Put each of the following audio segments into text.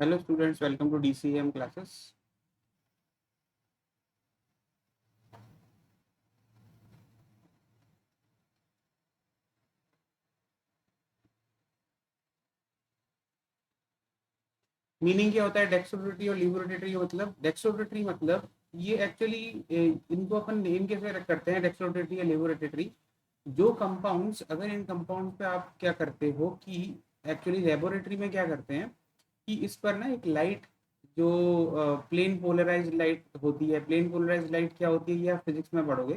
Hello students, welcome to DCM classes. Meaning क्या होता है डेक्सोरोटरी और लिबोरेटरी? मतलब डेक्सोरोटरी मतलब ये एक्चुअली इनको अपन नेम कैसे करते हैं डेक्सोरोटरी या लिबोरेटरी? जो कंपाउंड्स, अगर इन कंपाउंड्स पे आप क्या करते हो कि एक्चुअली लेबोरेटरी में क्या करते हैं कि इस पर ना एक लाइट, जो प्लेन पोलराइज्ड लाइट होती है। प्लेन पोलराइज्ड लाइट क्या होती है ये आप फिजिक्स में पढ़ोगे।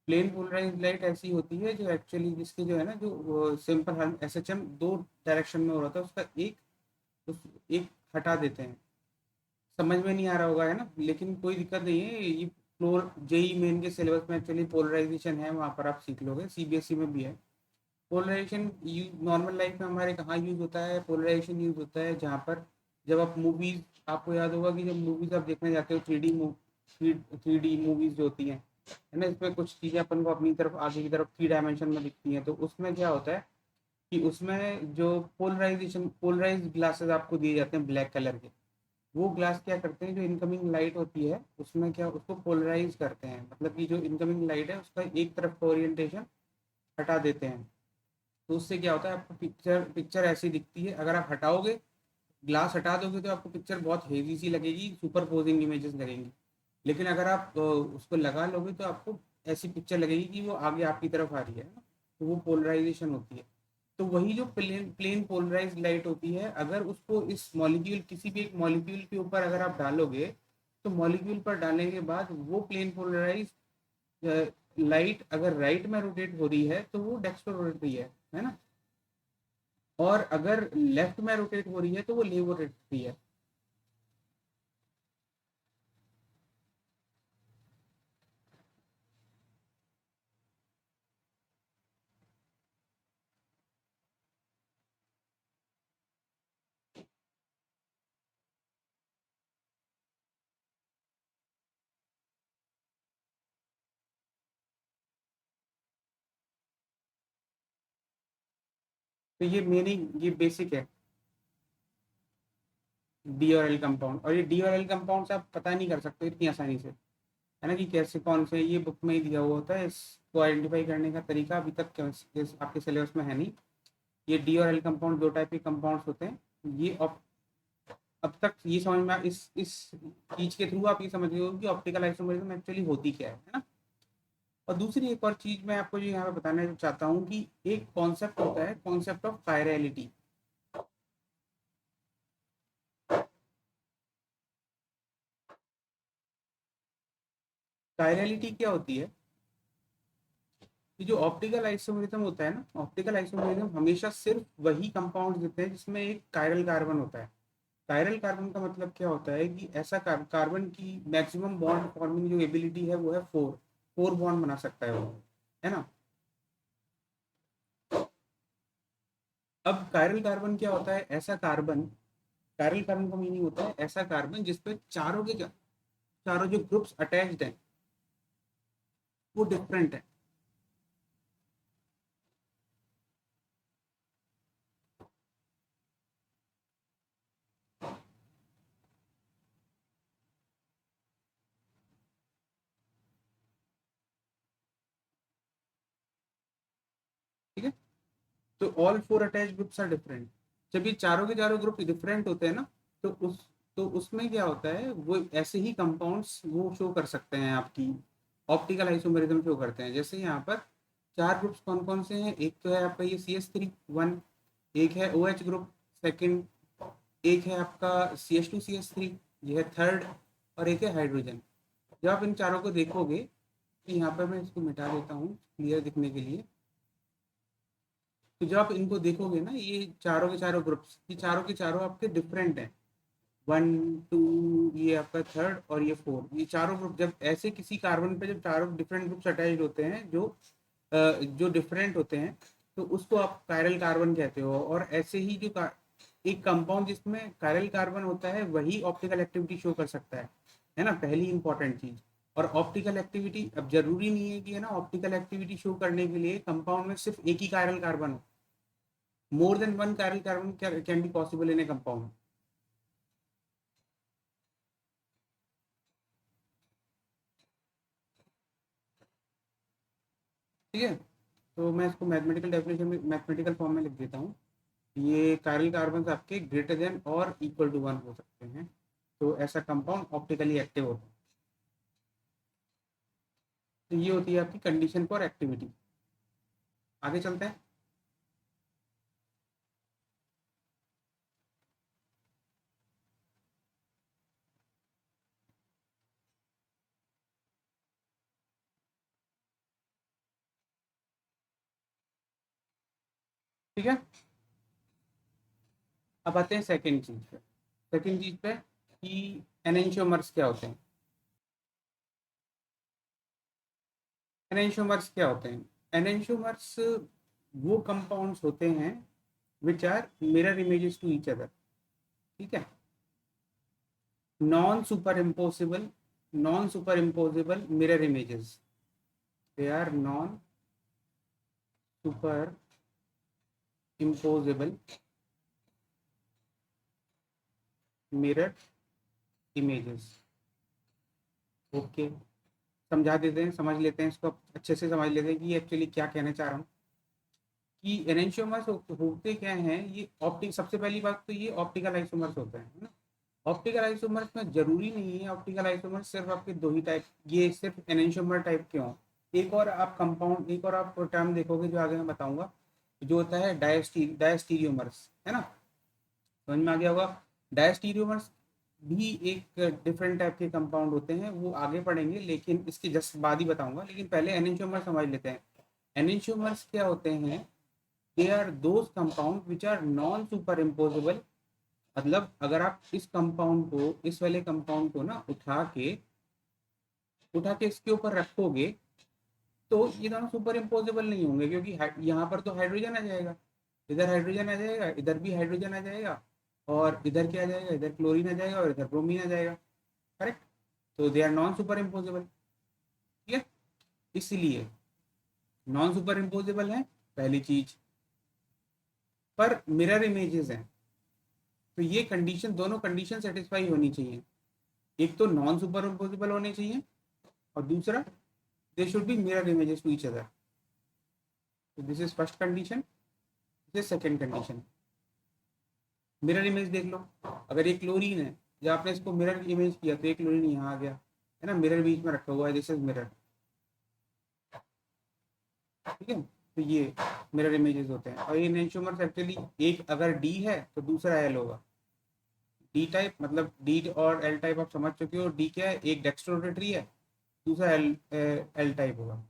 प्लेन पोलराइज्ड लाइट ऐसी होती है जो एक्चुअली जिसके जो है ना, जो सिंपल एसएचएम दो डायरेक्शन में हो रहा था उसका एक हटा देते हैं। समझ में नहीं आ रहा होगा है ना, लेकिन कोई दिक्कत नहीं है। ये फ्लोर जेई मेन के सिलेबस में एक्चुअली पोलराइजेशन है, वहाँ पर आप सीख लोगे। सीबीएसई में भी है पोलराइजेशन। नॉर्मल लाइफ में हमारे कहाँ यूज होता है पोलराइजेशन? यूज होता है जहाँ पर जब आप मूवीज, आपको याद होगा कि जब मूवीज आप देखने जाते हो, थ्री डी मूवीज जो होती हैं है ना, इसमें कुछ चीज़ें अपन को अपनी तरफ आगे की तरफ 3 डायमेंशन में दिखती हैं। तो उसमें क्या होता है कि उसमें जो पोलराइज ग्लासेस आपको दिए जाते हैं ब्लैक कलर के, वो ग्लास क्या करते हैं, जो इनकमिंग लाइट होती है उसमें क्या उसको पोलराइज करते हैं। मतलब कि जो इनकमिंग लाइट है उसका एक तरफ का ओरिएंटेशन हटा देते हैं। तो उससे क्या होता है, आपको पिक्चर पिक्चर ऐसी दिखती है। अगर आप हटाओगे, ग्लास हटा दोगे, तो आपको पिक्चर बहुत हेवी सी लगेगी, सुपरपोजिंग इमेजेस लगेंगी। लेकिन अगर आप उसको लगा लोगे तो आपको ऐसी पिक्चर लगेगी कि वो आगे आपकी तरफ आ रही है ना। तो वो पोलराइजेशन होती है। तो वही जो प्लेन प्लेन पोलराइज लाइट होती है, अगर उसको इस मॉलिक्यूल, किसी भी एक मॉलिक्यूल के ऊपर अगर आप डालोगे, तो मॉलिक्यूल पर डालने के बाद वो प्लेन पोलराइज लाइट अगर राइट में रोटेट हो रही है तो वो डेक्स्ट्रो रोटेटरी है ना। और अगर लेफ्ट में रोटेट हो रही है तो वो लेवो रोटेटरी है। तो ये मीनिंग, ये बेसिक है डी और एल कंपाउंड। और ये डी और एल कंपाउंड से आप पता नहीं कर सकते इतनी आसानी से, है ना, कि कैसे कौन से। ये बुक में ही दिया हुआ होता है, इसको आइडेंटिफाई करने का तरीका अभी तक आपके सिलेबस में है नहीं। ये डी और एल कंपाउंड दो टाइप के कंपाउंड्स होते हैं। ये अब तक ये समझ में इस चीज के थ्रू आप ये समझ गए हो कि ऑप्टिकल आइसोमेरिज्म एक्चुअली होती क्या है ना। और दूसरी एक और चीज मैं आपको जो यहाँ पे बताना चाहता हूँ कि एक कॉन्सेप्ट होता है, कॉन्सेप्ट ऑफ कायरलिटी। कायरलिटी क्या होती है? कि जो ऑप्टिकल आइसोमेरिज्म होता है ना, ऑप्टिकल आइसोमेरिज्म हमेशा सिर्फ वही कंपाउंड देते हैं जिसमें एक कायरल कार्बन होता है। कायरल कार्बन का मतलब क्या होता है कि ऐसा कार्बन की मैक्सिमम बॉन्ड फॉर्मिंग जो एबिलिटी है वो है फोर। फोर बॉन्ड बना सकता है वो, है ना। अब कायरल कार्बन क्या होता है? ऐसा कार्बन, कायरल कार्बन का मीनिंग होता है ऐसा कार्बन जिसपे चारों जो ग्रुप्स अटैच्ड हैं वो डिफरेंट है। ठीक है, तो all four attach groups are different. जब ये चारों के चारों ग्रुप डिफरेंट होते हैं ना, तो उसमें क्या होता है, वो ऐसे ही कंपाउंड्स वो शो कर सकते हैं आपकी ऑप्टिकल आइसोमेरिज्म शो करते हैं। जैसे यहाँ पर चार ग्रुप्स कौन कौन से हैं? एक तो है आपका ये CH3 1, एक है OH ग्रुप सेकंड, एक है आपका CH2CH3, ये है थर्ड, और एक है हाइड्रोजन। जब आप इन चारों को देखोगे, तो यहाँ पर मैं इसको मिटा देता हूँ क्लियर दिखने के लिए। तो जब आप इनको देखोगे ना, ये चारों के चारों ग्रुप्स, ये चारों के चारों आपके डिफरेंट हैं। 1 2, ये आपका थर्ड, और ये फोर। ये चारों ग्रुप जब ऐसे किसी कार्बन पे जब चारों डिफरेंट ग्रुप्स अटैच होते हैं जो डिफरेंट होते हैं, तो उसको आप कायरल कार्बन कहते हो। और ऐसे ही एक कंपाउंड जिसमें कायरल कार्बन होता है वही ऑप्टिकल एक्टिविटी शो कर सकता है ना, पहली इंपॉर्टेंट चीज। और ऑप्टिकल एक्टिविटी, अब जरूरी नहीं है कि है ना, ऑप्टिकल एक्टिविटी शो करने के लिए कंपाउंड में सिर्फ एक ही कायरल कार्बन हो। More than one chiral carbon can be possible in a compound. ठीक है, तो मैं इसको मैथमेटिकल डेफिनेशन में, मैथमेटिकल फॉर्म में लिख देता हूँ। ये कायरल कार्बन आपके ग्रेटर देन और इक्वल टू 1 हो सकते हैं, तो ऐसा कंपाउंड ऑप्टिकली एक्टिव होता है। तो ये होती है आपकी कंडीशन फॉर एक्टिविटी। आगे चलते हैं। ठीक है, अब आते हैं सेकेंड चीज पे। सेकेंड चीज पे कि एनेंशियोमर्स क्या होते हैं। एनेंशियोमर्स क्या होते हैं? एनेंशियोमर्स वो कंपाउंड्स होते हैं which are mirror images to each other. ठीक है, non super impossible, non super imposable mirror images, they are non super imposable mirror images. Okay, समझा देते हैं, समझ लेते हैं इसको अच्छे से, समझ लेते हैं कि एक्चुअली क्या कहना चाह रहा हूँ। कि एनेंशियोमर्स होते क्या हैं, ये ऑप्टिक, सबसे पहली बात तो ये ऑप्टिकल आइसोमर्स होते हैं, है ना। ऑप्टिकल आइसोमर्स में जरूरी नहीं है ऑप्टिकल आइसोमर्स सिर्फ आपके दो ही टाइप, ये सिर्फ एनेंशियोमर टाइप के हों। एक और आप कंपाउंड, एक और आप टर्म देखोगे जो आगे मैं बताऊंगा, जो होता है डायस्टीरियोमर्स, है ना। समझ में आ गया होगा। डायस्टीरियोमर्स भी एक डिफरेंट टाइप के कंपाउंड होते हैं, वो आगे पढ़ेंगे, लेकिन इसके जस्ट बाद ही बताऊंगा। लेकिन पहले एनेंशियोमर समझ लेते हैं। एनेंशियोमर्स क्या होते हैं? They are those compound which are non super imposable. मतलब अगर आप इस कंपाउंड को, इस वाले कंपाउंड को ना उठा के इसके ऊपर रखोगे, तो ये दोनों सुपर इम्पोजेबल नहीं होंगे, क्योंकि यहाँ पर तो हाइड्रोजन आ जाएगा, इधर हाइड्रोजन आ जाएगा, इधर भी हाइड्रोजन आ जाएगा, और इधर क्या आ जाएगा, इधर क्लोरीन आ जाएगा, और इधर ब्रोमीन आ जाएगा। करेक्ट, तो they are non superimposable. ठीक है, इसलिए नॉन सुपर इम्पोजेबल है पहली चीज, पर मिरर इमेजेस हैं। तो ये कंडीशन, दोनों कंडीशन सेटिस्फाई होनी चाहिए। एक तो नॉन सुपर इम्पोजेबल होने चाहिए, और दूसरा they should be mirror images to each other. तो this is first condition, this is second condition. Mirror image देख लो, अगर ये क्लोरीन है, जब आपने इसको मिरर इमेज किया तो ये क्लोरीन यहाँ आ गया, है ना, मिरर बीच में रखा हुआ है, दिस इज मिरर। ठीक है, तो ये मिरर इमेजेस होते हैं। और ये एंटियोमर्स एक्चुअली, एक अगर डी है तो दूसरा एल होगा। डी टाइप मतलब डी और एल टाइप आप समझ चुके हो। डी क्या है? एक डेक्स्ट्रोरोटरी है, दूसरा एल एल टाइप होगा।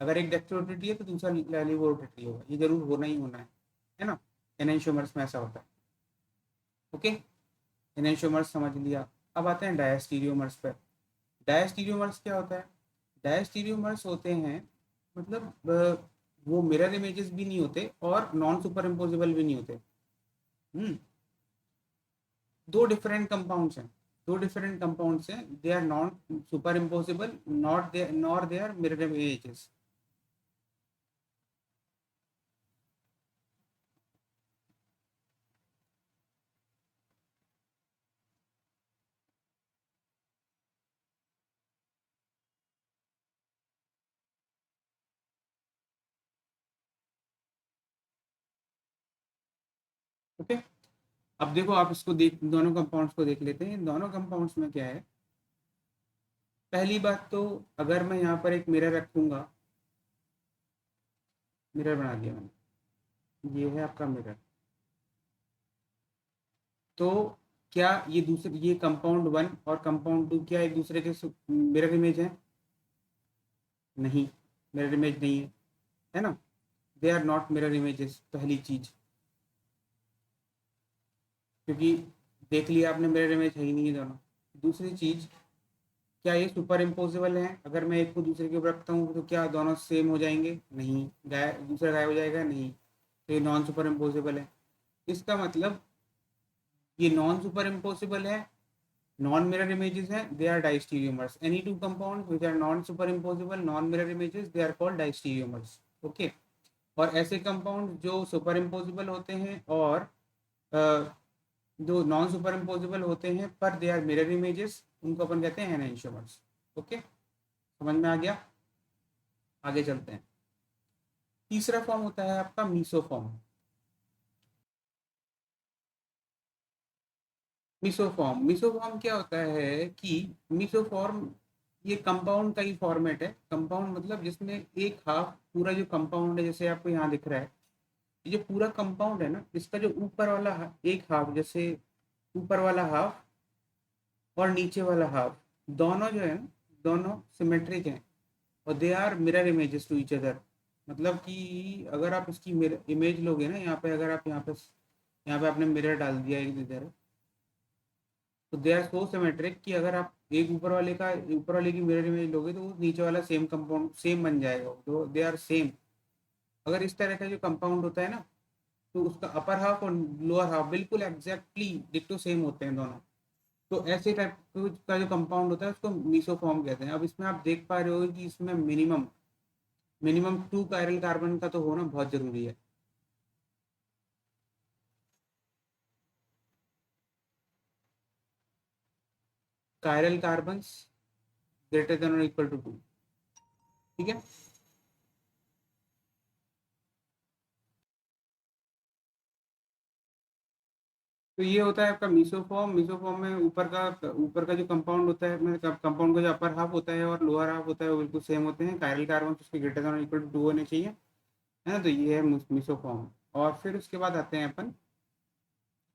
अगर एक डेक्स्ट्रोरोटरी है तो दूसरा लेवोरोटरी होगा, ये जरूर होना ही होना है ना। एनेंशियोमर्स में ऐसा होता है। ओके, एनेंशियोमर्स समझ लिया। अब आते हैं डायस्टीरियोमर्स पर। डायस्टीरियोमर्स क्या होता है? डायस्टीरियोमर्स होते हैं, मतलब वो मिरर इमेजेस भी नहीं होते और नॉन सुपर इम्पोजिबल भी नहीं होते। हम्म, दो डिफरेंट कंपाउंड्स हैं, दो डिफरेंट कंपाउंड्स हैं। They are non super imposable, not they nor they are mirror images. Okay, अब देखो, आप इसको देख, दोनों कंपाउंड्स को देख लेते हैं। दोनों कंपाउंड्स में क्या है? पहली बात तो, अगर मैं यहाँ पर एक मिरर रखूंगा, मिरर बना दिया मैंने, ये है आपका मिरर। तो क्या ये दूसरे, ये कंपाउंड वन और कंपाउंड टू क्या एक दूसरे के मिरर इमेज है? नहीं, मिरर इमेज नहीं है ना। They are not mirror images, पहली चीज, क्योंकि देख लिया आपने, मिरर इमेज है ही नहीं है दोनों। दूसरी चीज, क्या ये सुपर इम्पोजेबल है? अगर मैं एक को दूसरे के ऊपर रखता हूँ तो क्या दोनों सेम हो जाएंगे? नहीं, दूसरा गायब हो जाएगा? नहीं, तो ये नॉन सुपर इम्पोजेबल है। इसका मतलब ये नॉन सुपर इम्पोसिबल है, नॉन मिरर इमेजेस हैं, they are diastereomers. Any two compound which are non super impossible, non mirror images, they are called diastereomers. Okay, और ऐसे कंपाउंड जो सुपर इम्पोसिबल होते हैं और जो नॉन सुपर इम्पोसिबल होते हैं पर दे आर मिरर इमेजेस, उनको अपन कहते हैं एनेंशियोमर्स। ओके, समझ में आ गया? आगे चलते हैं। तीसरा फॉर्म होता है आपका मीसोफॉर्म। मीसोफॉर्म मीसोफॉर्म क्या होता है कि मीसोफॉर्म ये कंपाउंड का ही फॉर्मेट है। कंपाउंड मतलब जिसमें एक हाफ पूरा जो कंपाउंड है, जैसे आपको यहाँ दिख रहा है, ये जो पूरा कंपाउंड है ना, इसका जो ऊपर वाला एक हाफ, जैसे ऊपर वाला हाफ और नीचे वाला हाफ, दोनों जो है ना, दोनों सिमेट्रिक हैं और they are mirror images to each other. मतलब कि अगर आप इसकी इमेज लोगे ना, यहाँ पे अगर आप यहाँ पे आपने मिरर डाल दिया एक इधर, तो दे आर सो सिमेट्रिक कि अगर आप एक ऊपर वाले की मिरर इमेज लोगे तो वो नीचे वाला सेम कंपाउंड सेम बन जाएगा, तो दे आर सेम। अगर इस तरह का जो कंपाउंड होता है ना, तो उसका अपर हाफ और लोअर हाफ बिल्कुल एग्जैक्टली डिट्टो सेम होते हैं दोनों। तो ऐसे टाइप का जो कंपाउंड होता है उसको मीसोफॉर्म कहते हैं। अब इसमें आप देख पा रहे हो कि इसमें मिनिमम मिनिमम 2 कायरल कार्बन का तो होना बहुत जरूरी है। कायरल कार्बन ग्रेटर देन और इक्वल टू 2। ठीक है। तो ये होता है आपका मीसोफॉर्म। मीसोफॉर्म में ऊपर का जो कंपाउंड होता है, मतलब कंपाउंड का जो अपर हाफ होता है और लोअर हाफ होता है वो बिल्कुल सेम होते हैं। कायरल कार्बन उसके ग्रेटर देन और इक्वल टू 2 होने चाहिए, है ना। तो ये है मीसोफॉर्म। और फिर उसके बाद आते हैं अपन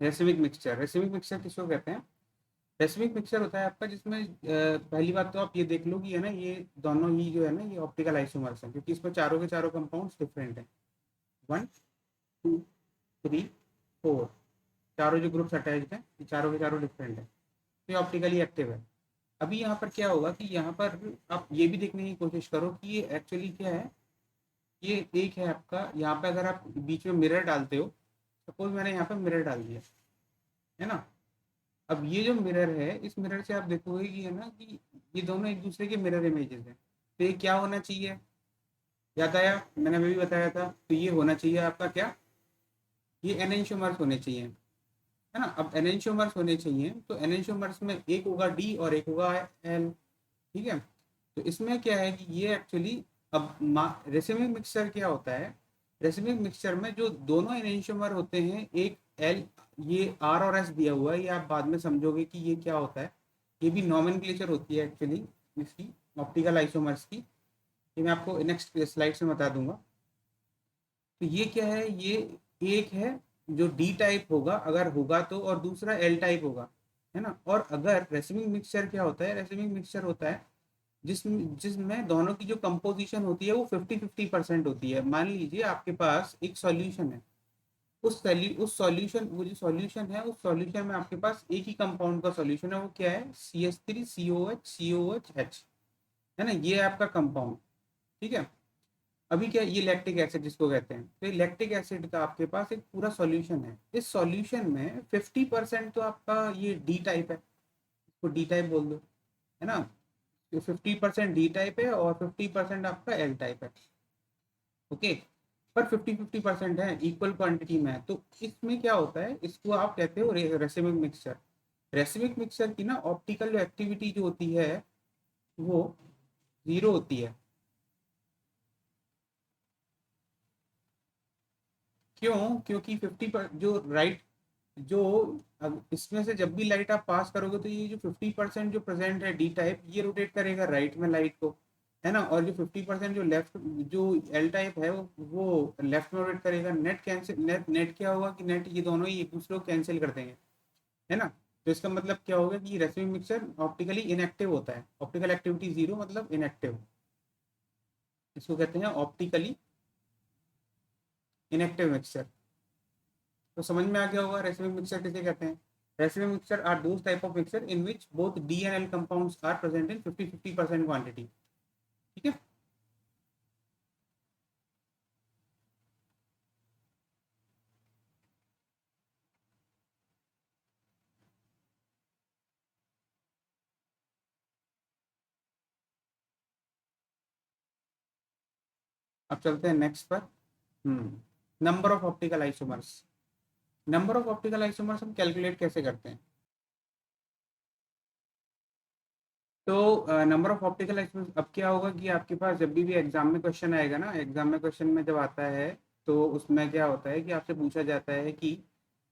रेसिमिक मिक्सचर। रेसिमिक मिक्सचर किसको कहते हैं? रेसिमिक मिक्सचर होता है आपका जिसमें पहली बात तो आप ये देख लो कि है ना, ये दोनों ही जो है ना, ये ऑप्टिकल आइसोमर्स हैं, क्योंकि इसमें चारों के चारों कंपाउंड्स डिफरेंट हैं। 1 2 3 4, चारों जो ग्रुप्स अटैच्ड हैं ये चारों के चारों डिफरेंट है, तो ये ऑप्टिकली एक्टिव है। अभी यहाँ पर क्या होगा कि यहाँ पर आप ये भी देखने की कोशिश करो कि ये एक्चुअली क्या है। ये एक है आपका, यहाँ पे अगर आप बीच में मिरर डालते हो, सपोज मैंने यहाँ पे मिरर डाल दिया, है ना। अब ये जो मिरर है, इस मिरर से आप देखोगे कि है ना कि ये दोनों एक दूसरे के मिरर इमेजेस हैं। तो ये क्या होना चाहिए, याद आया? मैंने अभी भी बताया था। तो ये होना चाहिए आपका क्या, ये एनेंशियोमर्स होने चाहिए, है ना। अब एनेंशियोमर्स होने चाहिए तो एनेंशियोमर्स में एक होगा डी और एक होगा एल। ठीक है। तो इसमें क्या है कि ये एक्चुअली, अब रेसिमिक मिक्सचर क्या होता है? रेसिमिक मिक्सचर में जो दोनों एनेंशियोमर होते हैं, एक एल, ये आर और एस दिया हुआ है, ये आप बाद में समझोगे कि ये क्या होता है। ये भी नॉमेनक्लेचर होती है एक्चुअली इसकी, ऑप्टिकल आइसोमर्स की। ये मैं आपको नेक्स्ट स्लाइड में बता दूंगा। तो ये क्या है, ये एक है जो डी टाइप होगा अगर होगा तो, और दूसरा एल टाइप होगा, है ना। और अगर रेसिमिक मिक्सचर क्या होता है, रेसिमिक मिक्सचर होता है जिसमें दोनों की जो कंपोजिशन होती है वो 50-50% होती है। मान लीजिए आपके पास एक सॉल्यूशन है, उस सॉल्यूशन, वो जो सॉल्यूशन है उस सॉल्यूशन में आपके पास एक ही कंपाउंड का सॉल्यूशन है, वो क्या है, CH3COH है ना। ये है आपका कंपाउंड। ठीक है। अभी क्या, ये लैक्टिक एसिड जिसको कहते हैं, तो लैक्टिक एसिड का आपके पास एक पूरा सॉल्यूशन है। इस सॉल्यूशन में 50% तो आपका ये डी टाइप है, इसको डी टाइप बोल दो, है ना। तो 50% डी टाइप है और 50% आपका एल टाइप है। ओके। पर 50-50% है, इक्वल क्वांटिटी में है। तो इसमें क्या होता है, इसको आप कहते हो रेसिमिक मिक्सचर। रेसिमिक मिक्सचर की ना ऑप्टिकल एक्टिविटी जो होती है वो जीरो होती है। क्यों? क्योंकि 50 जो राइट, जो अब इसमें से जब भी लाइट आप पास करोगे तो ये जो 50% जो प्रेजेंट है डी टाइप, ये रोटेट करेगा राइट में लाइट को, है ना। और जो 50% जो लेफ्ट, जो एल टाइप है वो लेफ्ट में रोटेट करेगा। नेट कैंसिल, नेट क्या होगा कि नेट ये दोनों ही एक दूसरे को कैंसिल कर देंगे, है ना। तो इसका मतलब क्या होगा कि रेसिमिक मिक्सचर ऑप्टिकली इनएक्टिव होता है। ऑप्टिकल एक्टिविटी जीरो मतलब इनएक्टिव, इसको कहते हैं ऑप्टिकली इनएक्टिव मिक्सचर। तो समझ में आ गया होगा रेसिमिक मिक्सचर किसे कहते हैं। Racemic mixture are those type of mixture in which both D and L compounds are present in 50-50% quantity. ठीक है। अब चलते हैं नेक्स्ट पर। Number of optical isomers. Number of optical isomers हम कैलकुलेट कैसे करते हैं? तो नंबर ऑफ ऑप्टिकल आइसोमर्स, अब क्या होगा कि आपके पास जब भी एग्जाम में क्वेश्चन आएगा ना, एग्जाम में क्वेश्चन में जब आता है तो उसमें क्या होता है कि आपसे पूछा जाता है कि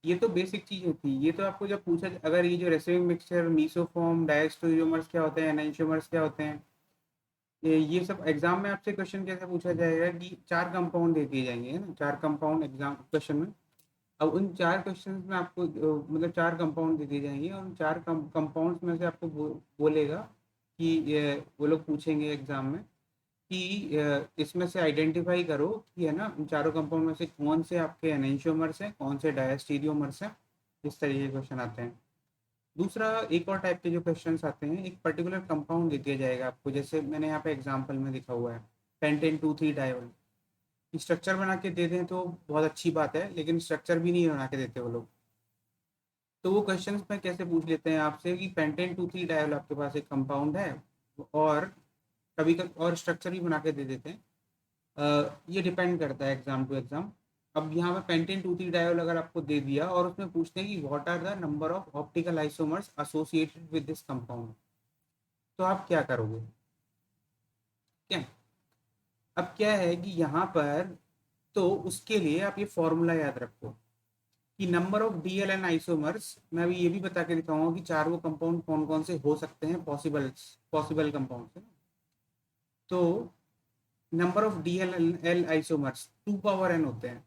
ये तो बेसिक चीज होती है, ये तो आपको जब पूछा, अगर ये जो रेसिविंग मिक्सचर, मीसोफॉर्म, डायस्टेरियोमर्स क्या होते हैं, एनेंशियोमर्स क्या होते हैं, ये सब एग्जाम में आपसे क्वेश्चन कैसे पूछा जाएगा कि चार कंपाउंड दे दिए जाएंगे, है ना, चार कंपाउंड एग्जाम क्वेश्चन में। अब उन चार क्वेश्चन में आपको मतलब चार कंपाउंड दे दिए जाएंगे, और उन चार कंपाउंड्स में से आपको बोलेगा कि वो लोग पूछेंगे एग्जाम में कि इसमें से आइडेंटिफाई करो कि, है ना, उन चारों कंपाउंड में से कौन से आपके एनेंशियोमर्स हैं, कौन से डायस्टीरियोमर्स हैं। इस तरीके के क्वेश्चन आते हैं। दूसरा, एक और टाइप के जो क्वेश्चंस आते हैं, एक पर्टिकुलर कंपाउंड दे दिया जाएगा आपको, जैसे मैंने यहाँ पे एग्जांपल में लिखा हुआ है पेंटेन 2,3 डायोल। स्ट्रक्चर बना के दे दें तो बहुत अच्छी बात है, लेकिन स्ट्रक्चर भी नहीं बना के देते वो लोग। तो वो क्वेश्चंस में कैसे पूछ लेते हैं आपसे कि पेंटेन 2,3 डायोल आपके पास एक कंपाउंड है, और कभी कभी और स्ट्रक्चर भी बना के दे देते हैं। ये डिपेंड करता है एग्जाम टू एग्जाम। अब यहाँ पे पेंटेन 2,3 डायोल अगर आपको दे दिया और उसमें पूछते हैं कि what are the number of optical isomers associated with this compound, तो आप क्या करोगे? क्या, अब क्या है कि यहाँ पर, तो उसके लिए आप ये फॉर्मूला याद रखो कि नंबर ऑफ डीएलएन आइसोमर्स, मैं अभी ये भी बता के दिखाऊंगा कि चार वो कंपाउंड कौन कौन से हो सकते हैं, पॉसिबल पॉसिबल कंपाउंड है। तो number of DLL isomers 2 power n होते हैं।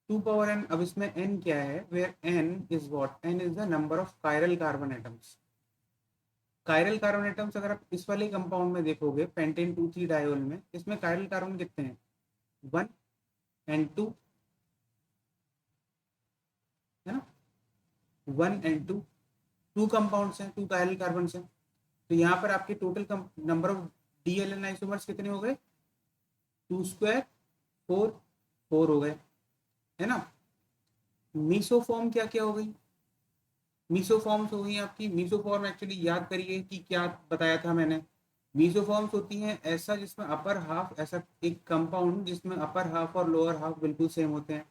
2 पावर n, अब इसमें n क्या है, where n is what, n is the number of chiral carbon atoms. Chiral carbon atoms अगर आप इस वाले कंपाउंड में देखोगे पेंटेन 2,3 डायोल में, इसमें कायरल कार्बन कितने हैं, 1 and 2, है ना, 1 and 2, टू कंपाउंड्स हैं, टू कायरल कार्बन हैं। तो यहाँ पर आपके total number of DLN isomers कितने हो गए, 2 स्क्वायर 4, 4 हो गए, है ना। मीसोफॉर्म क्या क्या हो गई, मीसोफॉर्म्स हो गई आपकी। मीसोफॉर्म एक्चुअली याद करिए कि क्या बताया था मैंने। मीसोफॉर्म्स होती हैं ऐसा जिसमें अपर हाफ, ऐसा एक कंपाउंड जिसमें अपर हाफ और लोअर हाफ बिल्कुल सेम होते हैं।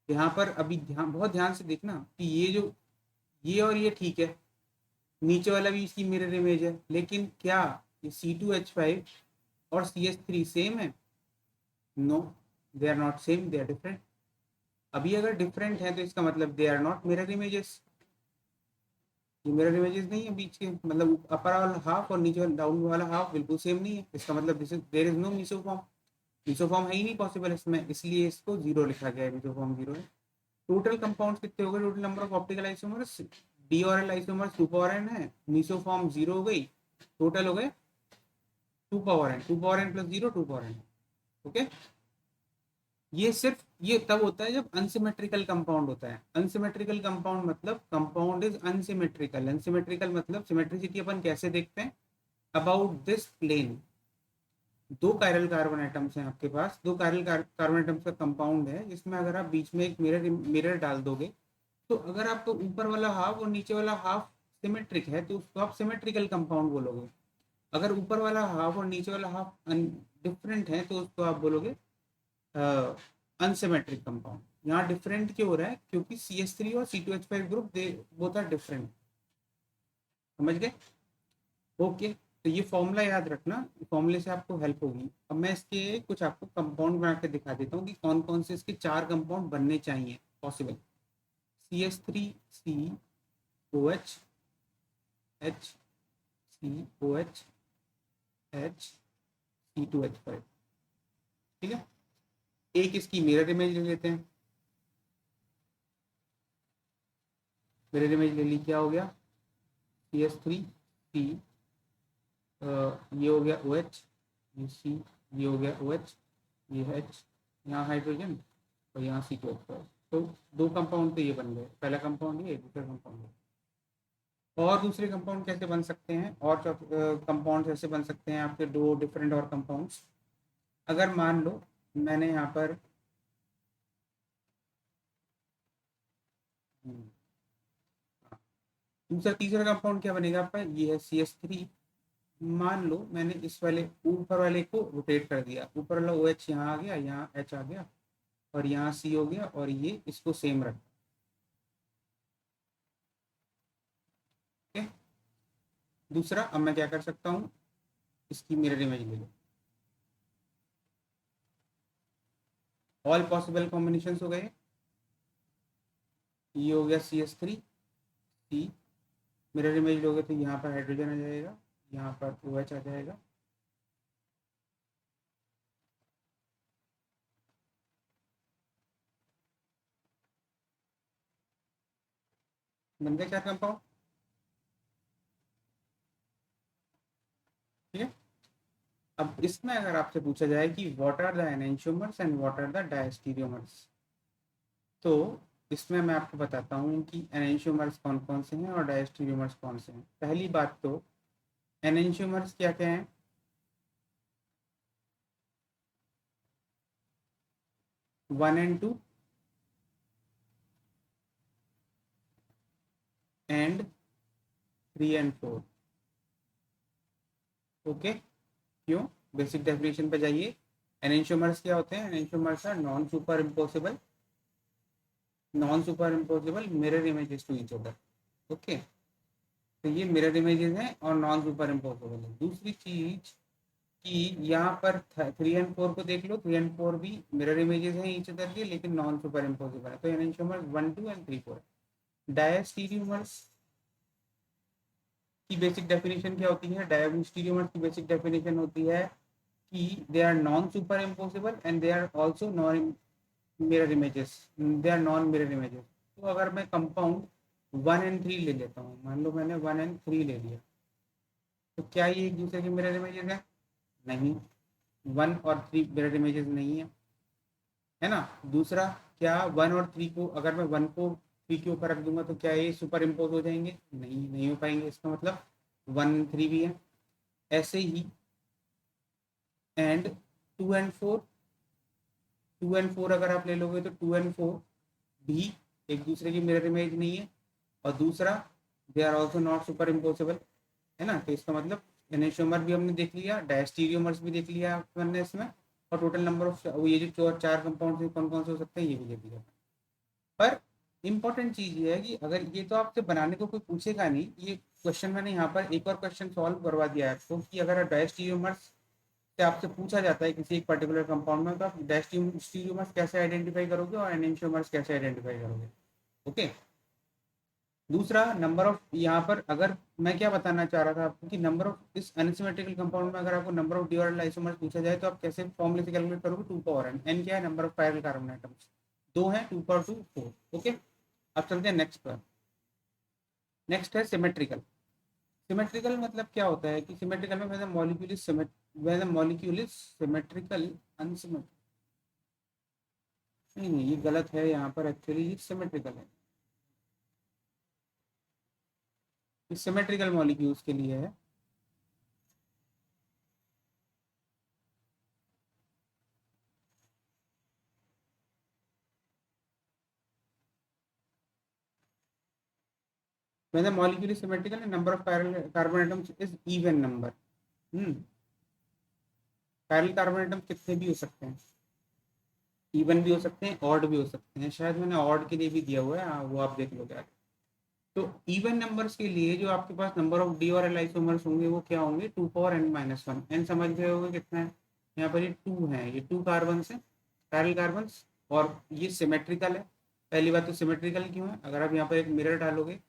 यहाँ पर अभी ध्यान, बहुत ध्यान से देखना कि ये जो, ये और ये ठीक है, नीचे वाला भी इसकी मिरर इमेज है, लेकिन क्या ये C2H5 और CH3 सेम है? No, they are not same, they are different. अभी अगर डिफरेंट है तो इसका मतलब they are not mirror images. ये मिरर इमेजेस नहीं है बीच के, मतलब अपर वाला हाफ और नीचे वाला डाउन वाला हाफ बिल्कुल सेम नहीं है, इसका मतलब this is, there is no mesoform. Mesoform है ही नहीं पॉसिबल इसमें, इसलिए इसको जीरो लिखा गया है, मीसोफॉर्म जीरो है। टोटल कंपाउंड्स कितने हो गए, total number of optical isomers, D और एल आइसोमर्स 2 पावर n है, मीसोफॉर्म जीरो हो गई, टोटल हो गए 2 power n, 2 power n plus zero 2 power n। Okay, ये सिर्फ ये तब होता है जब अनसिमेट्रिकल कंपाउंड होता है। अनसिमेट्रिकल कंपाउंड मतलब कंपाउंड इज अनसिमेट्रिकल। अनसिमेट्रिकल मतलब सिमेट्रिसिटी अपन कैसे देखते हैं, अबाउट दिस प्लेन। दो कायरल कार्बन एटम्स हैं आपके पास, दो कायरल कार्बन एटम्स का कंपाउंड है, जिसमें अगर आप बीच में एक मिरर मिरर डाल दोगे, तो अगर आपको ऊपर वाला हाफ और नीचे वाला हाफ सिमेट्रिक है तो उसको आप सिमेट्रिकल कंपाउंड बोलोगे। अगर ऊपर वाला हाफ और नीचे वाला हाफ डिफरेंट है तो उसको आप बोलोगे अनसिमेट्रिक कंपाउंड। यहाँ डिफरेंट क्यों हो रहा है, क्योंकि CH3 और C2H5 group they both are different. समझ गए? ओके, तो ये फॉर्मूला याद रखना, फॉर्मूले से आपको हेल्प होगी। अब मैं इसके कुछ आपको कंपाउंड बना के दिखा देता हूँ कि कौन कौन से इसके चार कंपाउंड बनने चाहिए पॉसिबल। CH3COH, HCOH, H ठीक है। एक इसकी मिरर इमेज ले लेते हैं, मिरर इमेज ले ली, क्या हो गया, CH3C, ये हो गया OH, ये C, ये हो गया OH, ये H, यहाँ हाइड्रोजन, और यहाँ C2H5। तो दो कंपाउंड तो ये बन गए, पहला कंपाउंड ये, दूसरा कंपाउंड ये। और दूसरे कंपाउंड कैसे बन सकते हैं, और कंपाउंड ऐसे बन सकते हैं आपके दो डिफरेंट और कंपाउंड्स। अगर मान लो मैंने यहाँ पर दूसरा तीसरा कंपाउंड क्या बनेगा आपका, ये है CH3। मान लो मैंने इस वाले ऊपर वाले को रोटेट कर दिया, ऊपर वाला OH यहाँ आ गया, यहाँ H आ गया, और यहाँ C हो गया, और ये इसको सेम रख। दूसरा, अब मैं क्या कर सकता हूँ, इसकी मिरर इमेज ले लो। ऑल पॉसिबल कॉम्बिनेशन हो गए। ये हो गया CH3 C। मिरर इमेज लोगे तो यहाँ पर हाइड्रोजन आ जाएगा, यहाँ पर OH आ जाएगा। बन गए 4 कंपाउंड। ठीक है। अब इसमें अगर आपसे पूछा जाए कि what are the enantiomers and what are the diastereomers, तो इसमें मैं आपको बताता हूँ कि एनेंटियोमर्स कौन कौन से हैं और डायस्टीरियोमर्स कौन से हैं। पहली बात तो एनेंटियोमर्स क्या क्या हैं। 1 and 2 एंड 3 and 4। ओके, क्यों? बेसिक डेफिनेशन पे जाइए। एनेंटियोमर्स क्या होते हैं? Enantiomers are non super impossible mirror images to each other. Okay, तो ये मिरर इमेजेस हैं और नॉन सुपर इम्पोसिबल है। दूसरी चीज कि यहाँ पर 3 and 4 को देख लो, 3 and 4 भी मिरर इमेजेस हैं ईच अदर के, लेकिन नॉन सुपर इम्पोसिबल है। तो एनेंटियोमर्स 1 2 and 3 4 है। डायस्टीरियोमर्स की बेसिक डेफिनेशन क्या होती है? डायस्टीरियोमर्स की बेसिक डेफिनेशन होती है कि they are non super impossible and they are also non mirror images, they are non mirror images. तो अगर मैं कंपाउंड 1 and 3 ले लेता हूँ, मान लो मैंने 1 and 3 ले लिया, तो क्या ये एक दूसरे के मिरर इमेजेस है? नहीं, 1 और 3 मिरर इमेजेस नहीं है, है ना। दूसरा, क्या 1 और 3 को, अगर मैं 1 को 3 के ऊपर रख दूंगा तो क्या ये सुपर इम्पोज हो जाएंगे? नहीं, नहीं हो पाएंगे। इसका मतलब 1 and 3 भी है। ऐसे ही एंड 2 and 4, 2 and 4 अगर आप ले लोगे तो 2 and 4 भी एक दूसरे की मिरर इमेज नहीं है। और दूसरा, they are also not super impossible, है ना। तो इसका मतलब एनेंटियोमर भी हमने देख लिया, डायस्टीरियोमर्स भी देख लिया हमने इसमें, और टोटल नंबर ऑफ ये जो 4 कंपाउंड कौन कौन से हो सकते हैं ये भी देख लिया। पर इम्पोर्टेंट चीज ये है कि अगर ये तो आपसे बनाने को कोई पूछेगा नहीं, ये क्वेश्चन मैंने यहाँ पर एक और क्वेश्चन सॉल्व करवा दिया है आपको कि अगर डायस्टीरियोमर्स से आपसे पूछा जाता है किसी एक पर्टिकुलर कंपाउंड में, तो आप डायस्टीरियोमर्स कैसे आइडेंटिफाई करोगे और एनेंटियोमर्स कैसे आइडेंटिफाई करोगे। ओके। दूसरा, नंबर ऑफ, यहाँ पर अगर मैं क्या बताना चाह रहा था आपको कि नंबर ऑफ इस अनसिमेट्रिकल कंपाउंड में अगर आपको number of D order isomers पूछा जाए तो आप कैसे फॉर्मूले से कैलकुलेट करोगे? 2 पावर n। क्या है? Number of parallel carbon atoms 2 है, 2 पावर 2 4। ओके, अब चलते हैं नेक्स्ट पर। नेक्स्ट है सिमेट्रिकल। सिमेट्रिकल मतलब क्या होता है कि सिमेट्रिकल में मॉलिक्यूल इज सिमेट्रिकल अनसिमेट्रिकल, नहीं नहीं ये गलत है, यहाँ पर एक्चुअली ये सिमेट्रिकल है, सिमेट्रिकल मॉलिक्यूल्स के लिए है। when the molecule is symmetrical and number of parallel carbon atoms is even number। Parallel carbon atom कितने भी हो सकते हैं, इवन भी हो सकते हैं, ऑड भी हो सकते हैं। शायद मैंने ऑड के लिए भी दिया हुआ है, वो आप देख लो क्या। तो इवन नंबर्स के लिए जो आपके पास नंबर ऑफ डी और एल आइसोमर्स होंगे वो क्या होंगे? 2 पावर n-1। एन समझ गए होंगे कितना है? यहाँ पर ये 2 है, ये 2 कार्बन है, पैरेलल कार्बन, और ये सिमेट्रिकल है। पहली बात तो सिमेट्रिकल क्यों है? अगर आप यहाँ पर एक मिरर डालोगे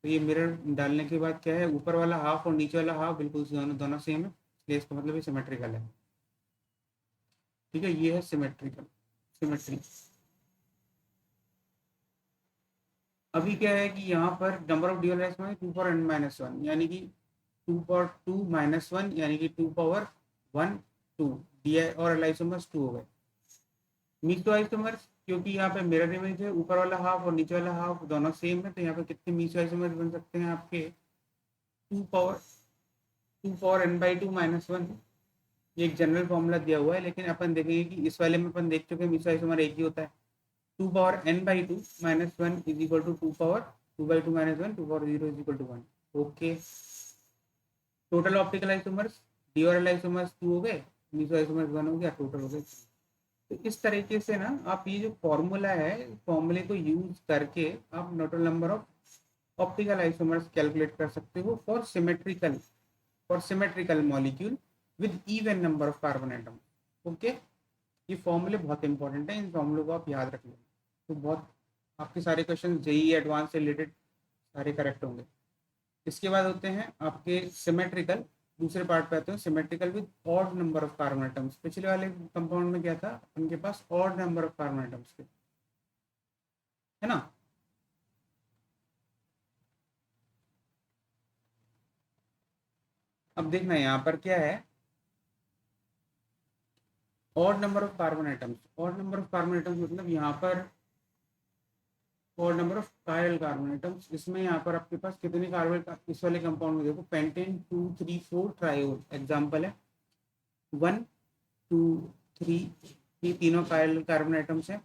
तो ये मिरर डालने के बाद क्या है, ऊपर वाला हाफ और नीचे वाला हाफ बिल्कुल दोनों दोनों सेम है, इसलिए इसका मतलब ये सिमेट्रिकल है। ठीक है, ये है सिमेट्रिकल, सिमेट्री। अभी क्या है कि यहाँ पर नंबर ऑफ ड्यूअल में 2 पावर n-1, यानी कि 2 पावर 2 - 1, यानी कि 2 पावर 1 2 डी और एल आइसोमर्स 2 हो गए। मीसो आइसोमर्स, क्योंकि यहाँ पे मिरर इमेज है, ऊपर वाला हाफ और नीचे वाला हाफ दोनों सेम है, तो यहाँ पे कितने मीसो आइसोमर्स बन सकते हैं आपके? 2 पावर n/2 - 1। ये एक जनरल फॉर्मूला दिया हुआ है, लेकिन अपन देखेंगे कि इस वाले में अपन देख चुके हैं मीसो आइसोमर एक ही होता है। 2 power n/2 - 1 is equal to 2 power 2/2 - 1, 2 power 0 is equal to 1। Okay, total optical isomers D और एल आइसोमर्स 2 हो गए, मीसो आइसोमर्स 1 हो गया, टोटल हो गए। तो इस तरीके से ना आप ये जो फॉर्मूला है, फॉर्मूले को यूज करके आप total number of optical isomers calculate कर सकते हो for symmetrical molecule with even number of carbon atom. Okay, ये फॉर्मूले बहुत इंपॉर्टेंट है, इन फॉर्मूलों को आप याद रख लेना। तो बहुत आपके सारे क्वेश्चन जेई एडवांस से रिलेटेड सारे करेक्ट होंगे। इसके बाद होते हैं आपके सिमेट्रिकल, दूसरे पार्ट पे आते हैं symmetrical with odd number of carbon atoms. पिछले वाले कंपाउंड में क्या था, उनके पास odd number of carbon atoms थे, है ना। अब देखना यहाँ पर क्या है, odd number of carbon atoms. Odd number of carbon atoms मतलब यहाँ पर odd number of chiral carbon atoms. इसमें यहाँ पर आपके पास कितने कार्बन, इस वाले कंपाउंड में देखो पेंटेन 2 3 4 ट्रायोल एग्जाम्पल है 1 2 3, ये तीनों कायरल कार्बन एटम्स हैं।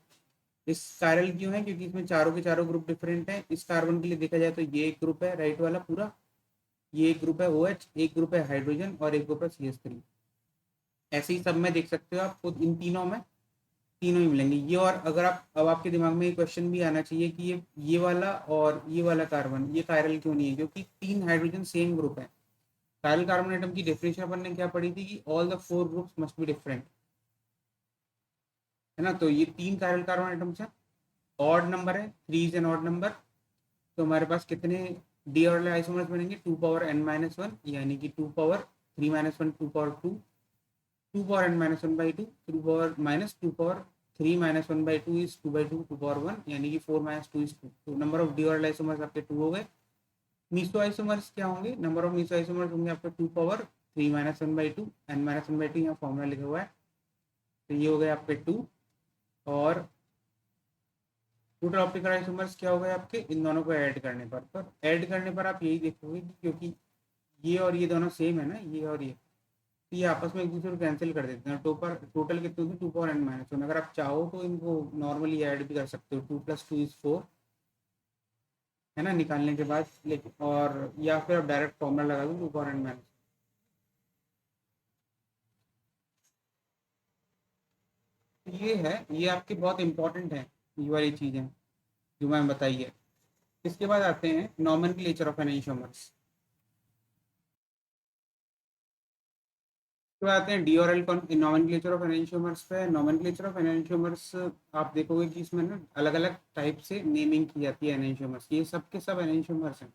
इस कायरल क्यों है, क्योंकि इसमें चारों के चारों ग्रुप डिफरेंट हैं। इस कार्बन के लिए देखा जाए तो ये एक ग्रुप है राइट वाला पूरा, ये एक ग्रुप है OH, एक ग्रुप है हाइड्रोजन और एक ग्रुप है CH3। ऐसे ही सब में देख सकते हो आप खुद, इन तीनों में तीनों ही मिलेंगे ये। और अगर आप, अब आपके दिमाग में ये क्वेश्चन भी आना चाहिए कि ये वाला और ये वाला कार्बन ये कायरल क्यों नहीं है, क्योंकि तीन हाइड्रोजन सेम ग्रुप है। कायरल कार्बन एटम की डेफिनेशन अपन ने क्या पढ़ी थी कि all the 4 groups must be different, है ना। तो ये तीन कायरल कार्बन एटम्स हैं, ऑड नंबर है, 3 इज एन ऑड नंबर। तो हमारे पास कितने डी ऑर्डर आइसोमर्स बनेंगे, 2 पावर n-1, यानी कि 2 power 3-1 2 power 2, 2 power n-1/2, 2 power minus 2 power 3-1/2 is 2/2, 2 power 1 यानी कि 4-2 इज 2। तो number of D order isomers आपके 2 हो गए। मीसो आइसोमर्स क्या होंगे, नंबर ऑफ मीसो आइसोमर्स होंगे आपके 2 पावर 3-1/2, n-1/2 यहाँ फॉर्मूला लिखा हुआ है। तो ये हो गए आपके 2। और टोटल ऑप्टिकल आइसोमर्स क्या हो गए आपके, इन दोनों को ऐड करने पर ऐड करने पर आप यही देखोगे कि क्योंकि ये और ये दोनों सेम है ना, ये और ये, तो ये आपस में एक दूसरे को कैंसिल कर देते हैं। टोटल कितने होगी, 2 पावर n-1। अगर आप चाहो तो इनको नॉर्मली ऐड भी कर सकते हो, 2 + 2 = 4, है ना, निकालने के बाद। लेकिन और या फिर आप डायरेक्ट फॉर्मूला लगा दो 2 पावर n-। ये है, ये आपके बहुत इंपॉर्टेंट है, ये वाली चीज़ें जो मैंने बताई है। इसके बाद आते हैं नॉमेनक्लेचर ऑफ एनेंटियोमर्स। तो आते हैं डी और एल नॉमेनक्लेचर ऑफ एनेंटियोमर्स पे। नॉमेनक्लेचर ऑफ एनेंटियोमर्स आप देखोगे कि इसमें ना अलग अलग टाइप से नेमिंग की जाती है एनेंटियोमर्स। ये सब के सब एनेंटियोमर्स हैं।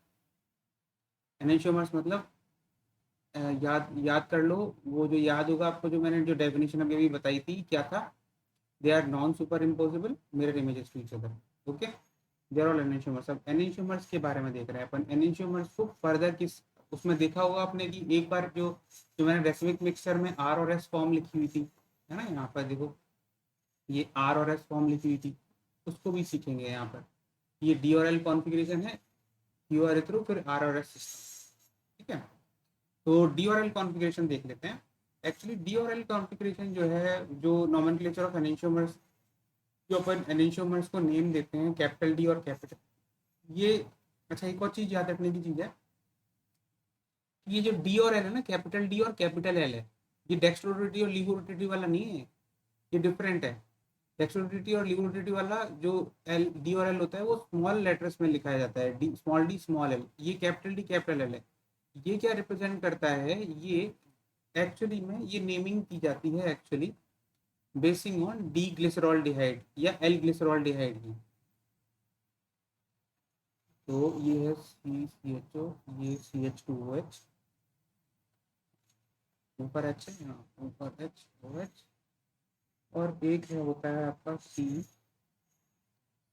एनेंटियोमर्स मतलब याद याद कर लो, वो जो याद होगा आपको, जो मैंने जो डेफिनेशन अभी अभी बताई थी क्या था, they are non super imposable mirror images to each other. Okay, they are all enantiomers. अब एनेंटियोमर्स के बारे में देख रहे हैं अपन। एनेंटियोमर्स को फर्दर किस, उसमें देखा होगा आपने कि एक बार जो जो मैंने रेसिमिक मिक्सचर में R और S फॉर्म लिखी हुई थी, है ना, यहाँ पर देखो ये R और S फॉर्म लिखी हुई थी, उसको भी सीखेंगे यहाँ पर। ये D और L कॉन्फ़िगरेशन है, Q और एथ्रो, फिर R और S सिस्टम। ठीक है, तो डी और एल कॉन्फ़िगरेशन देख लेते हैं। एक्चुअली डी और एल कॉन्फ़िगरेशन जो है, जो नॉमेनक्लेचर ऑफ एनेंटियोमर्स, जो अपन एनेंटियोमर्स को नेम देते हैं कैपिटल डी और कैपिटल, ये अच्छा एक और चीज़ याद रखने की चीज़ है कि ये जो डी और एल है ना, कैपिटल डी और कैपिटल एल है, ये डेक्स्ट्रोसिटी और लीवोसिटी वाला नहीं है, ये डिफरेंट है। डेक्स्ट्रोसिटी और लीवोसिटी वाला जो एल डी और एल होता है वो स्मॉल लेटर्स में लिखा जाता है, D small D small L. ये कैपिटल डी कैपिटल एल है। ये क्या रिप्रेजेंट करता है, ये एक्चुअली में ये नेमिंग की जाती है actually basin on D glyceraldehyde या एल ग्लिसरॉल्डिहाइड की। तो ये है CCHO, ये CH2OH, ऊपर H है, यहाँ ऊपर HOH, और एक है होता है आपका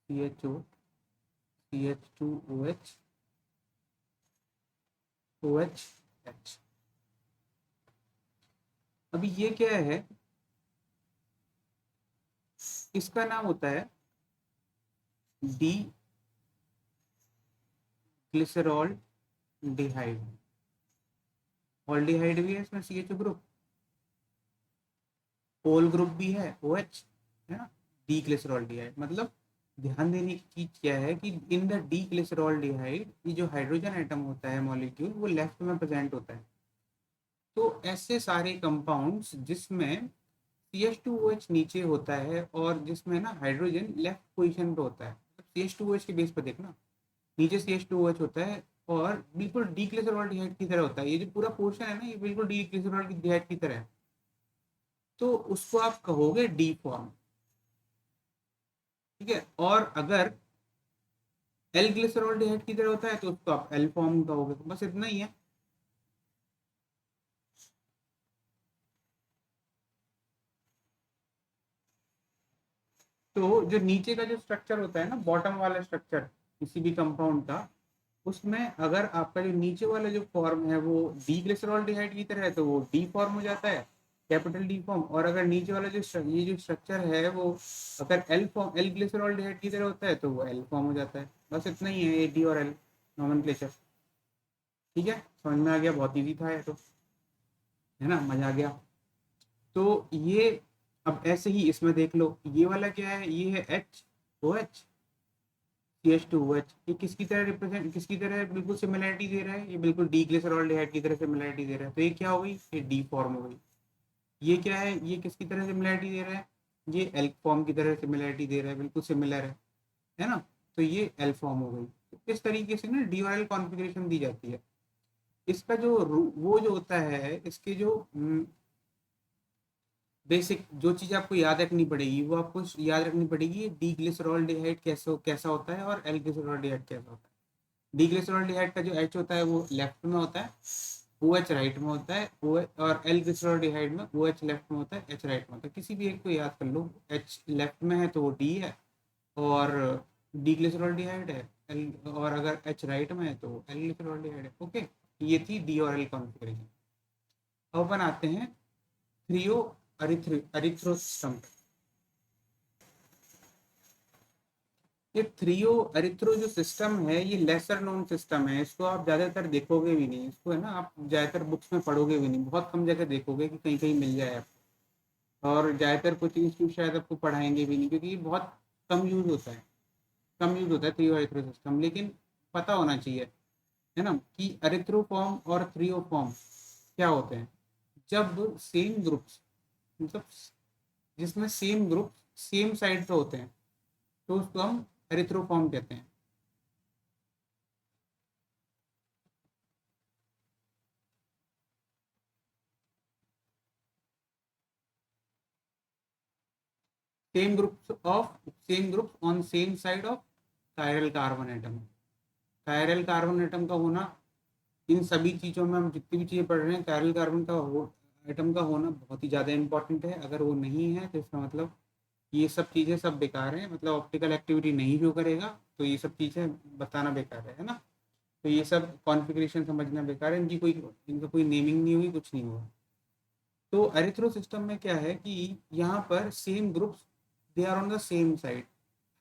CHO CH2OH OH। अभी ये क्या है, इसका नाम होता है डी ग्लिसरॉल डिहाइड। ऑल्डिहाइड भी है इसमें CHO ग्रुप, ओल ग्रुप भी है OH, है ना। डी ग्लिसरॉल्डिहाइड मतलब ध्यान देने की चीज क्या है कि इन द डी ग्लिसरॉल्डिहाइड ये जो हाइड्रोजन एटम होता है मॉलिक्यूल, वो लेफ्ट में प्रेजेंट होता है। तो ऐसे सारे कंपाउंड्स जिसमें CH2OH नीचे होता है और जिसमें ना हाइड्रोजन लेफ्ट पोजीशन पे होता है, CH2OH के बेस पर देखना, नीचे CH2OH होता है और बिल्कुल डीग्लिसरॉल्डिहाइड की तरह होता है। ये जो पूरा पोर्शन है ना, ये बिल्कुल डीग्लिसरॉल्डिहाइड की तरह है, तो उसको आप कहोगे डी फॉर्म, ठीक है। और अगर एल ग्लिसरॉल्डिहाइड की तरह होता है तो उसको आप एल फॉर्म कहोगे। बस इतना ही है। तो जो नीचे का जो स्ट्रक्चर होता है ना, बॉटम वाला स्ट्रक्चर किसी भी कंपाउंड का, उसमें अगर आपका जो नीचे वाला जो फॉर्म है वो डी ग्लिसरॉल्डिहाइड की तरह है तो वो डी फॉर्म हो जाता है, कैपिटल डी फॉर्म। और अगर नीचे वाला जो ये जो स्ट्रक्चर है वो अगर एल फॉर्म, एल ग्लिसरॉल्डिहाइड की तरह होता है तो वो एल फॉर्म हो जाता है। बस इतना ही है, ए डी और एल नॉमेनक्लेचर। ठीक है, समझ में आ गया? बहुत इजी था ये तो, है ना, मजा आ गया। तो ये अब ऐसे ही इसमें देख लो, ये वाला क्या है, ये है HOH, CH2OH। ये किसकी तरह रिप्रेजेंट, किसकी तरह बिल्कुल सिमिलरिटी दे रहा है? ये बिल्कुल डी ग्लिसरॉल्डिहाइड की तरह सिमिलरिटी दे रहा है। तो ये क्या हो गई? ये डी फॉर्म हो गई। ये क्या है? ये किसकी तरह सिमिलरिटी दे रहा है? ये एल फॉर्म की तरह सिमिलरिटी दे रहा है, बिल्कुल सिमिलर है ना। तो ये एल फॉर्म हो गई। तो इस तरीके से ना डी और एल कॉन्फ़िगरेशन दी जाती है। इसका जो वो जो होता है, इसके जो बेसिक जो चीज़ आपको याद रखनी पड़ेगी वो आपको याद रखनी पड़ेगी, डी ग्लिसरॉल्डिहाइड कैसे कैसा होता है और एल ग्लिसरॉल्डिहाइड कैसा होता है। डी ग्लिसरॉल्डिहाइड का जो एच होता है वो लेफ्ट में होता है, ओ एच राइट में होता है, ओ और एल ग्लिसरॉल्डिहाइड में ओ एच लेफ्ट में होता है, एच राइट में होता है। किसी भी एक को याद कर लो, एच लेफ्ट में है तो वो डी है और डी ग्लिसरॉल्डिहाइड है, एल, और अगर एच राइट में है तो एल ग्लिसरॉल्डिहाइड है। ओके, ये थी डी और एल कॉन्फ़िगरेशन। अब अपन आते हैं थ्रियो अरिथ्रो सिस्टम। ये थ्रियो अरिथ्रो जो सिस्टम है ये लेसर नोन सिस्टम है। इसको आप ज़्यादातर देखोगे भी नहीं, इसको है ना आप ज़्यादातर बुक्स में पढ़ोगे भी नहीं, बहुत कम जगह देखोगे कि कहीं कहीं मिल जाए आपको। और ज़्यादातर कोचिंग इंस्टीट्यूट शायद आपको पढ़ाएंगे भी नहीं, क्योंकि ये बहुत कम यूज़ होता है, कम यूज़ होता है थ्रियो अरिथ्रो सिस्टम। लेकिन पता होना चाहिए, है ना, कि अरिथ्रो फॉर्म और थ्रियो फॉर्म क्या होते हैं। जब सेम ग्रुप्स, मतलब जिसमें सेम ग्रुप सेम साइड पे होते हैं तो उसको हम एरिथ्रोफॉर्म कहते हैं। Same groups on same side of chiral carbon atom. Chiral carbon atom का होना, इन सभी चीज़ों में हम जितनी भी चीज़ें पढ़ रहे हैं, कायरल कार्बन का एटम का होना बहुत ही ज़्यादा इंपॉर्टेंट है। अगर वो नहीं है तो इसका मतलब ये सब चीज़ें सब बेकार हैं, मतलब ऑप्टिकल एक्टिविटी नहीं जो करेगा तो ये सब चीज़ें बताना बेकार है ना। तो ये सब कॉन्फ़िगरेशन समझना बेकार है, इनका कोई नेमिंग नहीं हुई, कुछ नहीं हुआ। तो एरिथ्रो सिस्टम में क्या है कि यहाँ पर same groups, they are on the same side,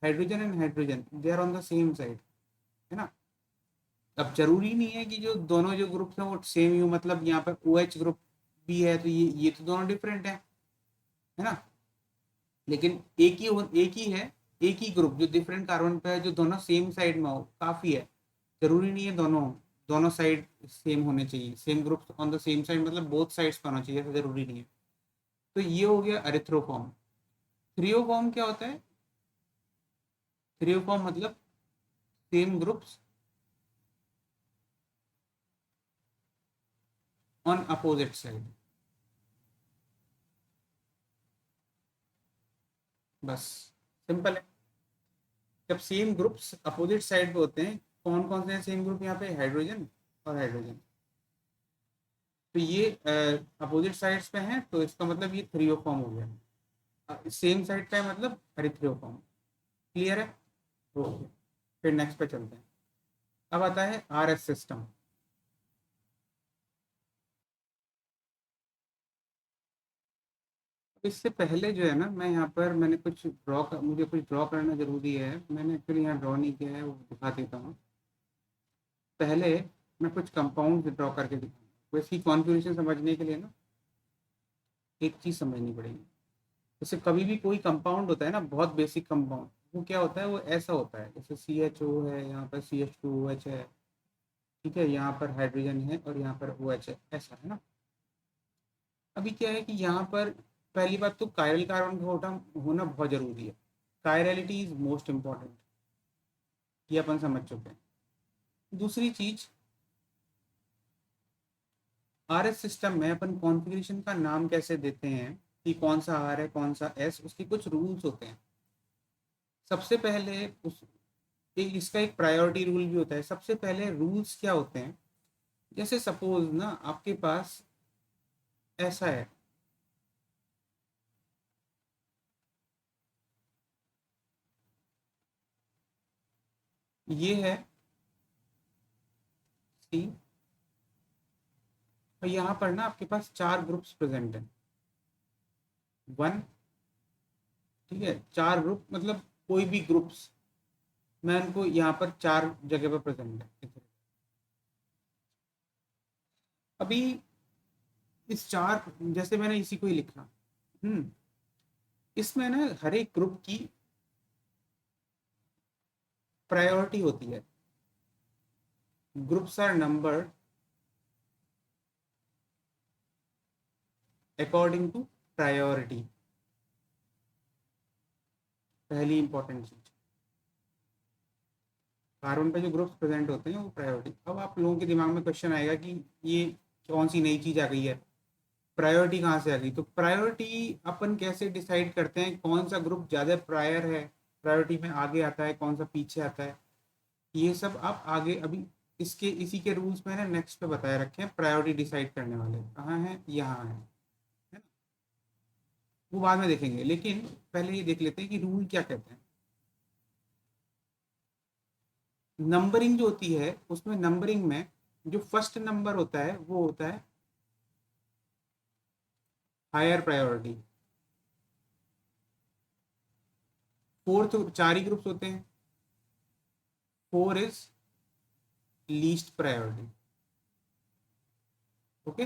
hydrogen and hydrogen they are on the same side, है ना। अब जरूरी नहीं है कि जो दोनों जो ग्रुप्स हैं वो सेम ही हो, मतलब यहाँ पर ओ एच ग्रुप भी है तो ये तो दोनों डिफरेंट है ना। लेकिन एक ही है, एक ही ग्रुप जो डिफरेंट कार्बन पे है, जो दोनों सेम साइड में हो काफी है। जरूरी नहीं है दोनों दोनों साइड सेम होने चाहिए, same groups on the same side मतलब बोथ साइड्स पे होना चाहिए, ऐसा जरूरी नहीं है। तो ये हो गया अरिथ्रोफॉर्म। थ्रियोफॉर्म क्या होता है? थ्रियोफॉर्म मतलब same groups on opposite side. बस, सिंपल है। जब सेम ग्रुप्स अपोजिट साइड पे होते हैं, कौन कौन से हैं सेम ग्रुप यहाँ पे? हाइड्रोजन और हाइड्रोजन। तो ये अपोजिट साइड्स पे हैं तो इसका मतलब ये थ्रियोफॉर्म हो गया। सेम साइड पे है मतलब अरिथ्रियोफॉर्म। क्लियर है? ओके, फिर नेक्स्ट पे चलते हैं। अब आता है RS सिस्टम। इससे पहले जो है ना, मैं यहाँ पर मैंने कुछ मुझे कुछ ड्रॉ करना जरूरी है। मैंने एक्चुअली यहाँ ड्रॉ नहीं किया है, वो दिखा देता हूँ। पहले मैं कुछ कंपाउंड ड्रॉ करके दिखाऊंगा। तो इसकी कॉन्फ़िगरेशन समझने के लिए ना एक चीज़ समझनी पड़ेगी। जैसे कभी भी कोई कंपाउंड होता है ना, बहुत बेसिक कंपाउंड, वो क्या होता है, वो ऐसा होता है जैसे CHO है, यहाँ पर CH2OH है, ठीक है, यहाँ पर हाइड्रोजन है और यहाँ पर OH है, ऐसा है ना। अभी क्या है कि यहाँ पर पहली बात तो कायरल कार्बन का होना बहुत जरूरी है। कायरलिटी इज मोस्ट इम्पॉर्टेंट, ये अपन समझ चुके हैं। दूसरी चीज, आरएस सिस्टम में अपन कॉन्फ़िगरेशन का नाम कैसे देते हैं कि कौन सा आर है कौन सा एस, उसके कुछ रूल्स होते हैं। सबसे पहले इसका एक प्रायोरिटी रूल भी होता है। सबसे पहले रूल्स क्या होते हैं, जैसे सपोज ना आपके पास ऐसा है, ये है सी, और यहाँ पर ना आपके पास चार ग्रुप्स प्रेजेंट हैं, वन, ठीक है, चार ग्रुप मतलब कोई भी ग्रुप्स, मैं उनको यहाँ पर चार जगह पर प्रेजेंट है। अभी इस चार, जैसे मैंने इसी को ही लिखा, इसमें ना हर एक ग्रुप की प्रायोरिटी होती है। Groups are numbered according to priority, पहली इंपॉर्टेंट चीज। कार्बन पे जो ग्रुप्स प्रेजेंट होते हैं वो प्रायोरिटी। अब आप लोगों के दिमाग में क्वेश्चन आएगा कि ये कौन सी नई चीज आ गई है, प्रायोरिटी कहाँ से आ गई। तो प्रायोरिटी अपन कैसे डिसाइड करते हैं कौन सा ग्रुप ज़्यादा प्रायर है, प्रायोरिटी में आगे आता है, कौन सा पीछे आता है, ये सब आप आगे अभी इसके इसी के रूल्स मैंने नेक्स्ट पे बताए रखे हैं। प्रायोरिटी डिसाइड करने वाले कहाँ हैं, यहाँ है ना? वो बाद में देखेंगे, लेकिन पहले ये देख लेते हैं कि रूल क्या कहते हैं। नंबरिंग जो होती है उसमें, नंबरिंग में जो फर्स्ट नंबर होता है वो होता है हायर प्रायोरिटी। फोर्थ, चार ही ग्रुप्स होते हैं, four is least priority. Okay,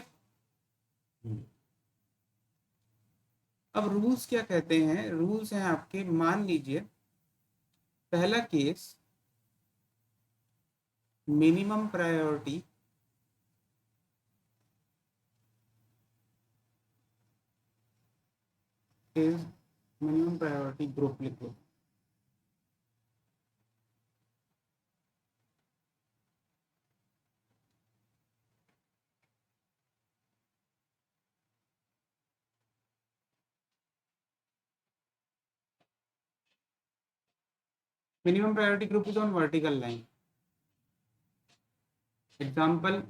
अब रूल्स क्या कहते हैं, रूल्स हैं आपके, मान लीजिए पहला case, minimum priority is, minimum priority group लिख लो। Minimum priority group is on vertical line. Example,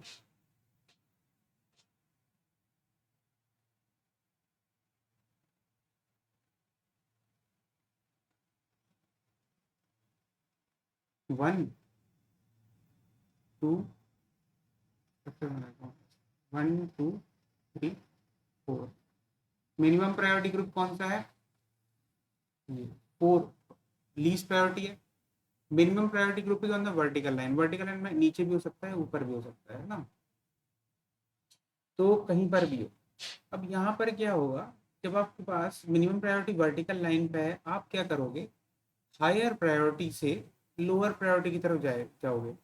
one, two, one, two, three, four. Minimum priority group कौन सा है, फोर, लीस्ट प्रायोरिटी है। Minimum priority group is on the vertical line. Vertical line में नीचे भी हो सकता है, ऊपर भी हो सकता है ना, तो कहीं पर भी हो। अब यहाँ पर क्या होगा, जब आपके पास मिनिमम प्रायोरिटी वर्टिकल लाइन पे है, आप क्या करोगे, हायर प्रायोरिटी से लोअर प्रायोरिटी की तरफ जाओगे।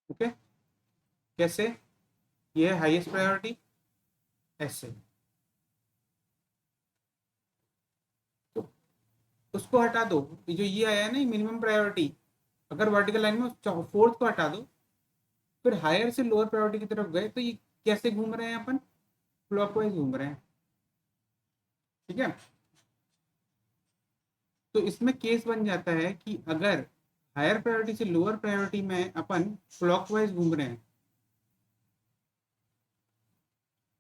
ओके, कैसे, ये है हाईएस्ट प्रायोरिटी, ऐसे। तो उसको हटा दो, जो ये आया है ना मिनिमम प्रायोरिटी, अगर वर्टिकल लाइन में फोर्थ को हटा दो, फिर हायर से लोअर प्रायोरिटी की तरफ गए, तो ये कैसे घूम रहे हैं अपन, क्लॉकवाइज घूम रहे हैं। ठीक है, तो इसमें केस बन जाता है कि अगर हायर प्रायोरिटी से लोअर प्रायोरिटी में अपन क्लॉकवाइज घूम रहे हैं,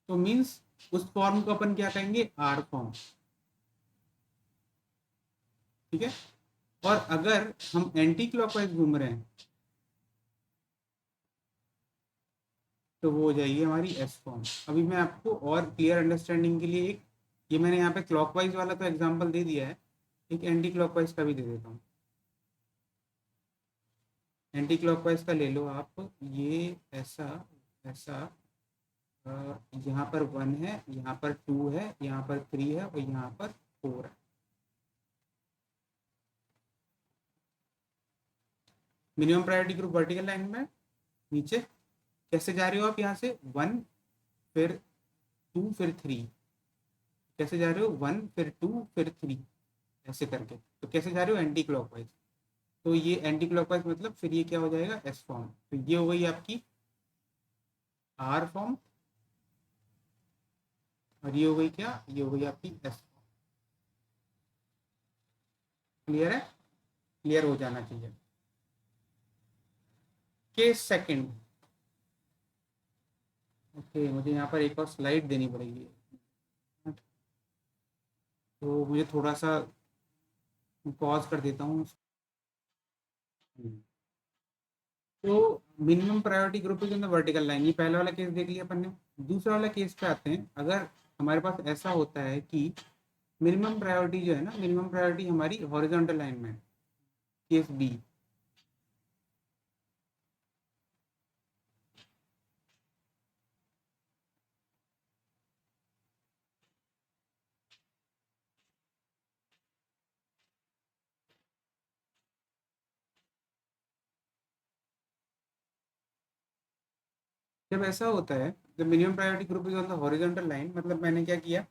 तो मीन्स उस फॉर्म को अपन क्या कहेंगे, आर फॉर्म। ठीक है, और अगर हम एंटी क्लॉकवाइज घूम रहे हैं, तो वो हो जाएगी हमारी एस फॉर्म। अभी मैं आपको और क्लियर अंडरस्टैंडिंग के लिए एक, ये मैंने यहाँ पे क्लॉकवाइज वाला तो एग्जांपल दे दिया है, एक एंटी क्लॉकवाइज का भी दे देता हूँ। एंटी क्लॉकवाइज का ले लो आप, ये ऐसा ऐसा, यहाँ पर वन है, यहाँ पर टू है, यहाँ पर थ्री है, और यहाँ पर फोर है। Minimum priority group vertical line में नीचे कैसे जा रहे हो आप, यहाँ से 1 फिर 2 फिर 3, कैसे जा रहे हो 1 फिर 2 फिर 3 ऐसे करके, तो कैसे जा रहे हो एंटी क्लॉकवाइज। तो ये एंटी क्लॉकवाइज मतलब फिर ये क्या हो जाएगा एस फॉर्म, तो ये हो गई आपकी आर फॉर्म, और ये हो गई क्या, ये हो गई आपकी एस फॉर्म। क्लियर है, क्लियर हो जाना चाहिए। केस सेकंड, ओके मुझे यहाँ पर एक और स्लाइड देनी पड़ेगी, तो मुझे थोड़ा सा पॉज कर देता हूँ। तो minimum priority group is in the vertical line, ये पहला वाला केस देख लिया अपन ने। दूसरा वाला केस पे आते हैं, अगर हमारे पास ऐसा होता है कि मिनिमम प्रायोरिटी जो है ना, मिनिमम प्रायोरिटी हमारी हॉरिजॉन्टल लाइन में है, केस बी। जब ऐसा होता है, जब minimum priority group is on the horizontal line, मतलब मैंने क्या किया,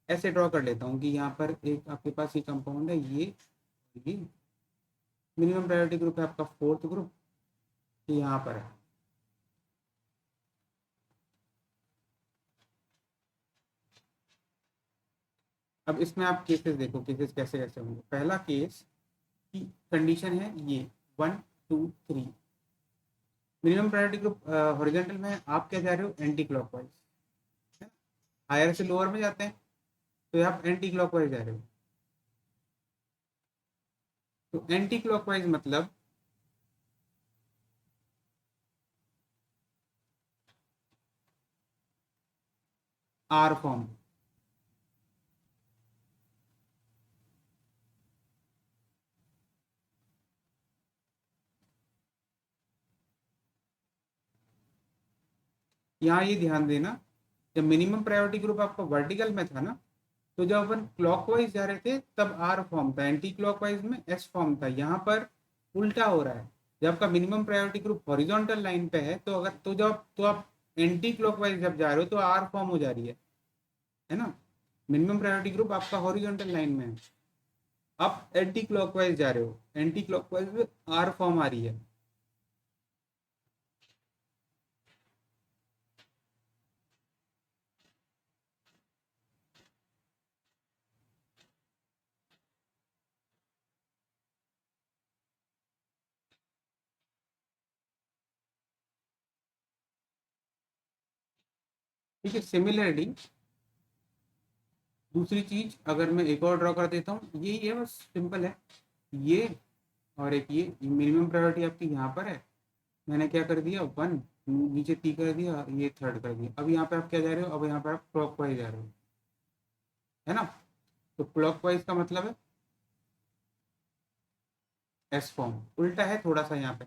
ऐसे ड्रॉ कर लेता हूँ कि यहाँ पर एक आपके पास ये कंपाउंड है, ये मिनिमम प्रायोरिटी ग्रुप है आपका फोर्थ ग्रुप, यहाँ पर है। अब इसमें आप केसेस देखो, केसेस कैसे कैसे होंगे। पहला केस की कंडीशन है ये 1 2 3, मिनिमम प्रायोरिटी ग्रुप हॉरिजॉन्टल में है, आप क्या जा रहे हो एंटी क्लॉकवाइज, हायर से लोअर में जाते हैं, तो आप एंटी क्लॉकवाइज जा रहे हो। तो एंटी क्लॉकवाइज मतलब आर फॉर्म, यहाँ ये ध्यान देना, जब मिनिमम प्रायोरिटी ग्रुप आपका वर्टिकल में था ना, तो जब अपन क्लॉकवाइज जा रहे थे तब आर फॉर्म था, एंटी क्लॉकवाइज में एस फॉर्म था। यहाँ पर उल्टा हो रहा है, जब आपका minimum priority group horizontal line पे है, तो अगर तो आप एंटी क्लॉकवाइज जब जा रहे हो तो आर फॉर्म हो जा रही है ना। मिनिमम प्रायोरिटी ग्रुप आपका हॉरिजॉन्टल लाइन में है, आप एंटी क्लॉकवाइज जा रहे हो, एंटी क्लॉकवाइज में आर फॉर्म आ रही है। ठीक है, सिमिलरली दूसरी चीज अगर मैं एक और ड्रॉ कर देता हूँ, यही है, बस सिंपल है। ये और एक ये मिनिमम प्रायोरिटी आपकी यहाँ पर है, मैंने क्या कर दिया 1 नीचे टी कर दिया, ये थर्ड कर दिया। अब यहाँ पे आप क्या जा रहे हो, अब यहाँ पर आप क्लॉकवाइज जा रहे हो, है ना। तो क्लॉकवाइज का मतलब है एस फॉर्म, उल्टा है थोड़ा सा यहाँ पे।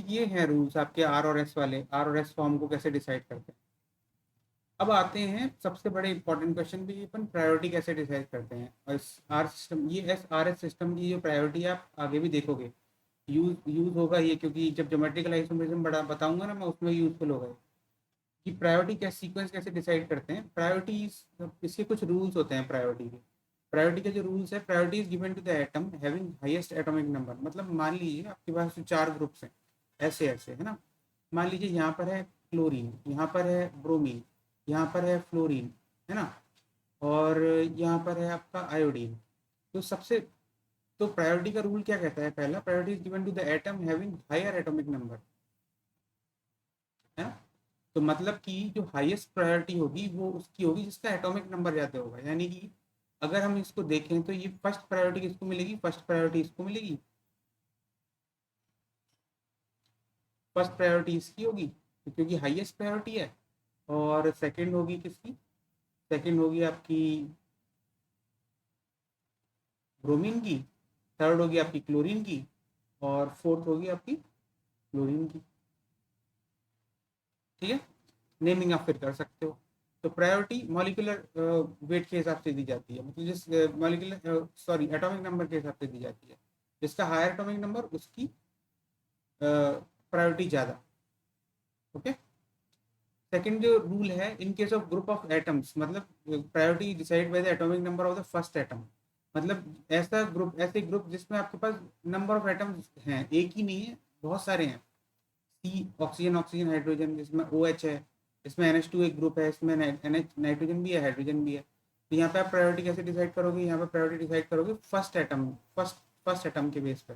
ये है रूल्स आपके आर और एस वाले, आर और एस फॉर्म को कैसे डिसाइड करते हैं। अब आते हैं सबसे बड़े इंपॉर्टेंट क्वेश्चन पे, अपन प्रायोरिटी कैसे डिसाइड करते हैं। और आर सिस्टम, ये एस आर एस सिस्टम की जो प्रायोरिटी आप आगे भी देखोगे, यूज होगा ये, क्योंकि जब ज्योमेट्रिकल आइसोमेरिज्म बड़ा बताऊंगा ना मैं, उसमें यूजफुल होगा कि प्रायोरिटी कैसे सीक्वेंस कैसे डिसाइड करते हैं। प्रायोरिटीज, इसके कुछ रूल्स होते हैं प्रायोरिटी के। प्रायोरिटी के जो रूल्स है, priority is given to the atom having highest atomic number. मतलब मान लीजिए आपके पास जो 4 ग्रुप्स हैं, ऐसे ऐसे है ना, मान लीजिए यहाँ पर है क्लोरीन, यहाँ पर है ब्रोमीन, यहाँ पर है फ्लोरीन, है ना, और यहाँ पर है आपका आयोडीन। तो सबसे, तो प्रायोरिटी का रूल क्या कहता है, पहला priority is given to the atom having higher atomic number, है ना। तो मतलब कि जो हाईएस्ट प्रायोरिटी होगी वो उसकी होगी जिसका एटॉमिक नंबर ज़्यादा होगा। यानी कि अगर हम इसको देखें तो ये फर्स्ट प्रायोरिटी किसको मिलेगी, फर्स्ट प्रायोरिटी इसको मिलेगी, फर्स्ट प्रायोरिटी इसकी होगी क्योंकि हाईएस्ट प्रायोरिटी है। और सेकंड होगी किसकी, सेकंड होगी आपकी ब्रोमीन की, थर्ड होगी आपकी क्लोरीन की, और फोर्थ होगी आपकी क्लोरीन की। ठीक है, नेमिंग आप फिर कर सकते हो। तो प्रायोरिटी मॉलिक्यूलर वेट के हिसाब से दी जाती है, मतलब जिस मॉलिक्यूलर सॉरी एटॉमिक नंबर के हिसाब से दी जाती है। जिसका हायर एटॉमिक नंबर उसकी प्रायोरिटी ज़्यादा। ओके। सेकंड जो रूल है, in case of group of atoms, मतलब priority decide by the atomic number of the first atom. मतलब ऐसा ग्रुप, ऐसे ग्रुप जिसमें आपके पास नंबर ऑफ एटम्स हैं, एक ही नहीं है, बहुत सारे हैं। सी ऑक्सीजन, ऑक्सीजन हाइड्रोजन, जिसमें ओ एच है, इसमें एन एच टू एक ग्रुप है, इसमें एन एच नाइट्रोजन भी है, हाइड्रोजन भी है। तो यहाँ पे आप प्रायोरिटी कैसे डिसाइड करोगे? यहाँ पे प्रायोरिटी डिसाइड करोगे फर्स्ट एटम, फर्स्ट एटम के बेस पर।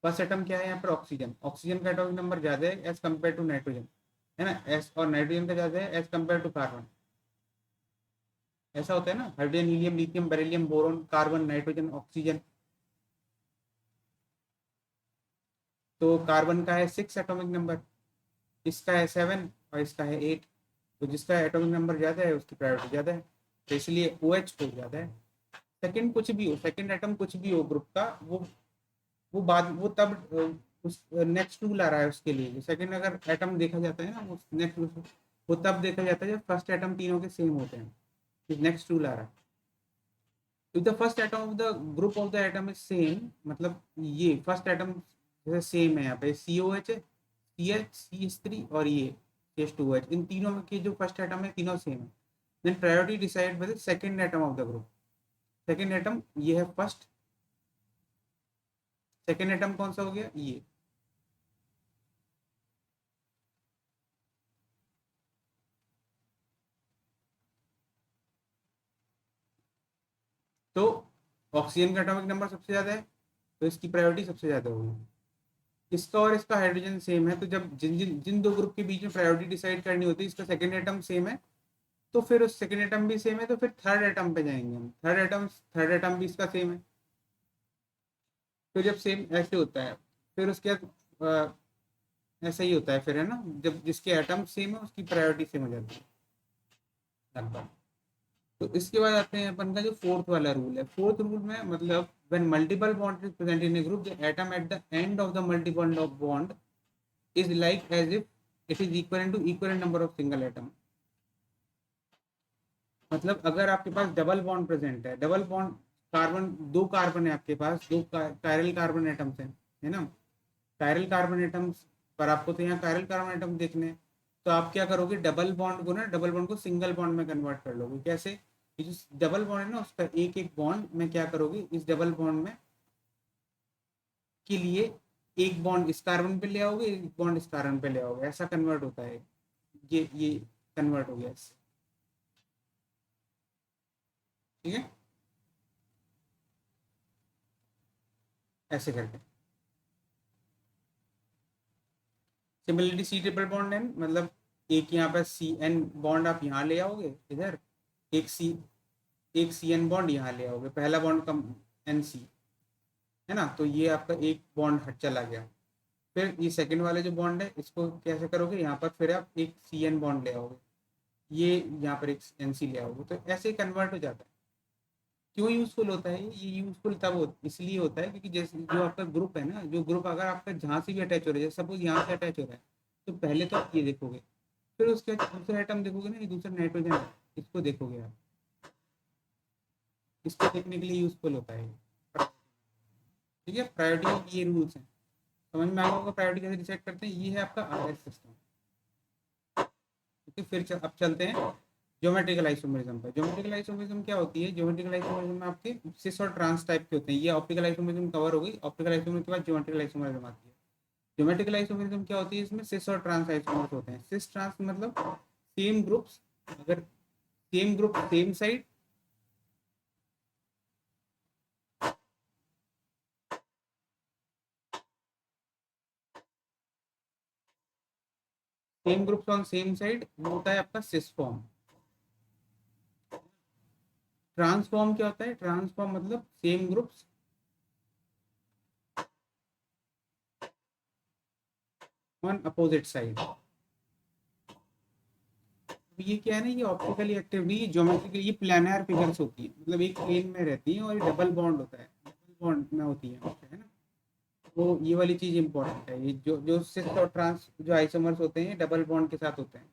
फर्स्ट एटम क्या है यहाँ पर? ऑक्सीजन। ऑक्सीजन का एटॉमिक नंबर ज़्यादा है एज कम्पेयर टू नाइट्रोजन, है ना, एस, और नाइट्रोजन का ज़्यादा है एज कम्पेयर टू कार्बन। ऐसा होता है ना, hydrogen, helium, lithium, beryllium, boron, carbon, nitrogen, oxygen. तो कार्बन का है 6 एटॉमिक नंबर, इसका है 7, और इसका है 8। तो जिसका एटॉमिक नंबर ज़्यादा है उसकी प्रायोरिटी ज़्यादा है, तो इसलिए ओ एच को ज़्यादा है। सेकंड कुछ भी हो, सेकंड एटम कुछ भी हो ग्रुप का, वो बाद, वो तब उस नेक्स्ट रूल आ रहा है उसके लिए। सेकंड अगर एटम देखा जाता है ना, वो नेक्स्ट, वो तब देखा जाता है जब फर्स्ट एटम तीनों के सेम होते हैं। नेक्स्ट रूल आ रहा है, if the first atom of the group of the atom is same, मतलब ये फर्स्ट एटम जैसे सेम है, यहाँ पे सी ओ एच है, C H, C H three, और ये सी एच टू एच, इन तीनों के जो फर्स्ट एटम है तीनों सेम है। Then priority decide by the second atom of the group. Second atom ये है फर्स्ट, सेकंड एटम कौन सा हो गया? ये। तो ऑक्सीजन का एटॉमिक नंबर सबसे ज्यादा है, तो इसकी प्रायोरिटी सबसे ज्यादा होगी। इसका और इसका हाइड्रोजन सेम है, तो जब जिन जिन जिन दो ग्रुप के बीच में प्रायोरिटी डिसाइड करनी होती है, इसका सेकंड एटम सेम है, तो फिर उस सेकंड एटम भी सेम है, तो फिर थर्ड एटम पे जाएंगे हम। थर्ड एटम भी इसका सेम है। तो जब सेम ऐसे होता है, फिर उसके बाद ऐसा ही होता है फिर, है ना, जब जिसके एटम सेम है उसकी प्रायोरिटी सेम हो जाती है लगभग। तो इसके बाद आते हैं अपन का जो फोर्थ वाला रूल है। फोर्थ रूल में मतलब when multiple bond is present in a group, the atom at the end of the multiple of bond is like as if it is equal to equal number of single atom. मतलब अगर आपके पास double bond present है, double bond, carbon, दो carbon है आपके पास, दो chiral carbon atoms हैं, है ना, कायरल कार्बन एटम्स। पर आपको तो यहाँ कायरल कार्बन एटम देखने हैं, तो आप क्या करोगे? डबल बॉन्ड को ना, डबल बॉन्ड को सिंगल बॉन्ड में कन्वर्ट कर लोगे। कैसे? ये जो डबल बॉन्ड है ना, उसका एक एक बॉन्ड में क्या करोगे, इस डबल बॉन्ड में के लिए एक बॉन्ड इस कार्बन पे ले आओगे, एक बॉन्ड इस कार्बन पे ले आओगे, ऐसा कन्वर्ट होता है। ये कन्वर्ट हो गया इससे। ठीक है, ऐसे करके। Similarity C triple bond N, मतलब एक यहाँ पर सी एन बॉन्ड आप यहाँ ले आओगे इधर, एक सी, एक सी एन बॉन्ड यहाँ ले आओगे, पहला बॉन्ड कम एन सी, है ना, तो ये आपका एक बॉन्ड हट चला गया। फिर ये सेकंड वाले जो बॉन्ड है इसको कैसे करोगे? यहाँ पर फिर आप एक सी एन बॉन्ड ले आओगे, ये यहाँ पर एक एन सी ले आओगे, तो ऐसे कन्वर्ट हो जाता है। क्यों यूजफुल होता है ये? यूजफुल तब इसलिए होता है क्योंकि जैसे जो आपका ग्रुप है ना, जो ग्रुप अगर आपका जहाँ से भी अटैच हो रहा है, सपोज यहाँ से अटैच हो रहा है, तो पहले तो आप ये देखोगे, फिर उसके बाद दूसरा आइटम देखोगे ना, ये दूसरा नाइट्रोजन है, इसको देखोगे आप। इसको देखने के लिए यूजफुल होता है। ठीक है, प्रायोरिटी ये रूल्स हैं। समझ में आ गया होगा प्रायोरिटी कैसे डिसाइड करते हैं। ये है आपका आर एस सिस्टम। ठीक है, फिर अब चलते हैं ज्योमेट्रिकल आइसोमेरिज्म पर। ज्योमेट्रिकल आइसोमेरिज्म क्या होती है? ज्योमेट्रिकल आइसोमेरिज्म में आपके सिस और ट्रांस टाइप के होते हैं। ये ऑप्टिकल आइसोमेरिज्म कवर हो गई। ऑप्टिकल आइसोमेरिज्म के बाद ज्योमेट्रिकल आइसोमेरिज्म आती है। ज्योमेट्रिकल आइसोमेरिज्म क्या होती है? इसमें सिस और ट्रांस आइसोमर्स होते हैं। सिस ट्रांस मतलब सेम ग्रुप्स, अगर same group same side, same groups on same side, वो होता है आपका सिस फॉर्म। ट्रांसफॉर्म क्या होता है? ट्रांसफॉर्म मतलब same groups on opposite side. ये क्या है ना, ये ऑप्टिकली एक्टिव नहीं, ये ज्योमेट्रिकली, ये प्लानर फिगर्स होती है, मतलब एक प्लेन में रहती है और ये डबल बॉन्ड होता है। बॉन्ड में होती है ना। वो ये वाली चीज इंपॉर्टेंट है, ये जो जो सिस और ट्रांस जो आइसोमर्स होते हैं डबल बॉन्ड के साथ होते हैं।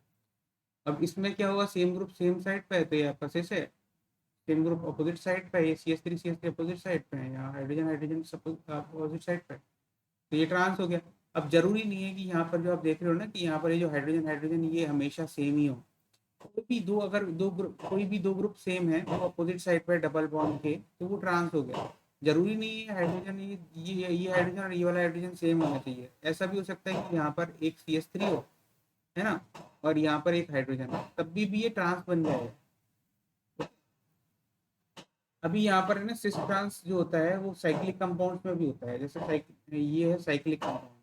अब इसमें क्या होगा, सेम ग्रुप सेम साइड पे है तो ये आपका सिस है, सेम ग्रुप अपोजिट साइड पे है, ये CH3 अपोजिट साइड पे है, यहाँ हाइड्रोजन हाइड्रोजन अपोजिट साइड पे है, तो ये ट्रांस हो गया। अब जरूरी नहीं है कि यहाँ पर जो आप देख रहे हो ना कि यहाँ पर ये जो हाइड्रोजन हाइड्रोजन ये हमेशा सेम ही हो। कोई भी दो, अगर दो ग्रुप, कोई भी दो ग्रुप सेम है वो अपोजिट साइड पर डबल बॉन्ड के, तो वो ट्रांस हो गया। जरूरी नहीं है हाइड्रोजन ये हाइड्रोजन और ये वाला हाइड्रोजन सेम होना चाहिए, ऐसा भी हो सकता है कि यहाँ पर एक CH3 हो, है ना, और यहाँ पर एक हाइड्रोजन हो, तब भी ये ट्रांस बन जाएगा। अभी यहाँ पर है ना सिस ट्रांस जो होता है वो साइक्लिक कंपाउंड्स में भी होता है, जैसे ये है साइक्लिक कंपाउंड।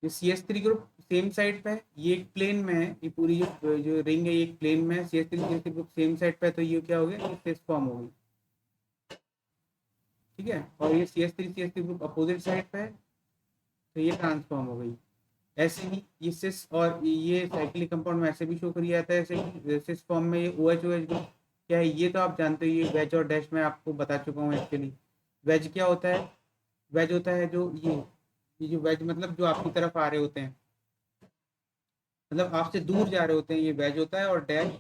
ये CH3 ग्रुप सेम साइड पे है, ये एक प्लेन में है, ये पूरी जो जो रिंग है ये एक प्लेन में है, CH3 ग्रुप सेम साइड पे है, तो ये क्या हो गया, ये सिस फॉर्म हो गई। ठीक है, और ये CH3 ग्रुप अपोजिट साइड पे है, तो ये ट्रांसफॉर्म हो गई। ऐसे ही ये सिस और ये साइक्लिक कंपाउंड में ऐसे भी शो किया जाता है, ऐसे ही सिस फॉर्म में ये OH ग्रुप क्या है ये तो आप जानते हो, ये वेज और डैश में आपको बता चुका हूँ एक्चुअली। वेज क्या होता है, वेज होता है जो ये जो वेज मतलब जो आपकी तरफ आ रहे होते हैं, मतलब आपसे दूर जा रहे होते हैं, ये वेज होता है। और डैश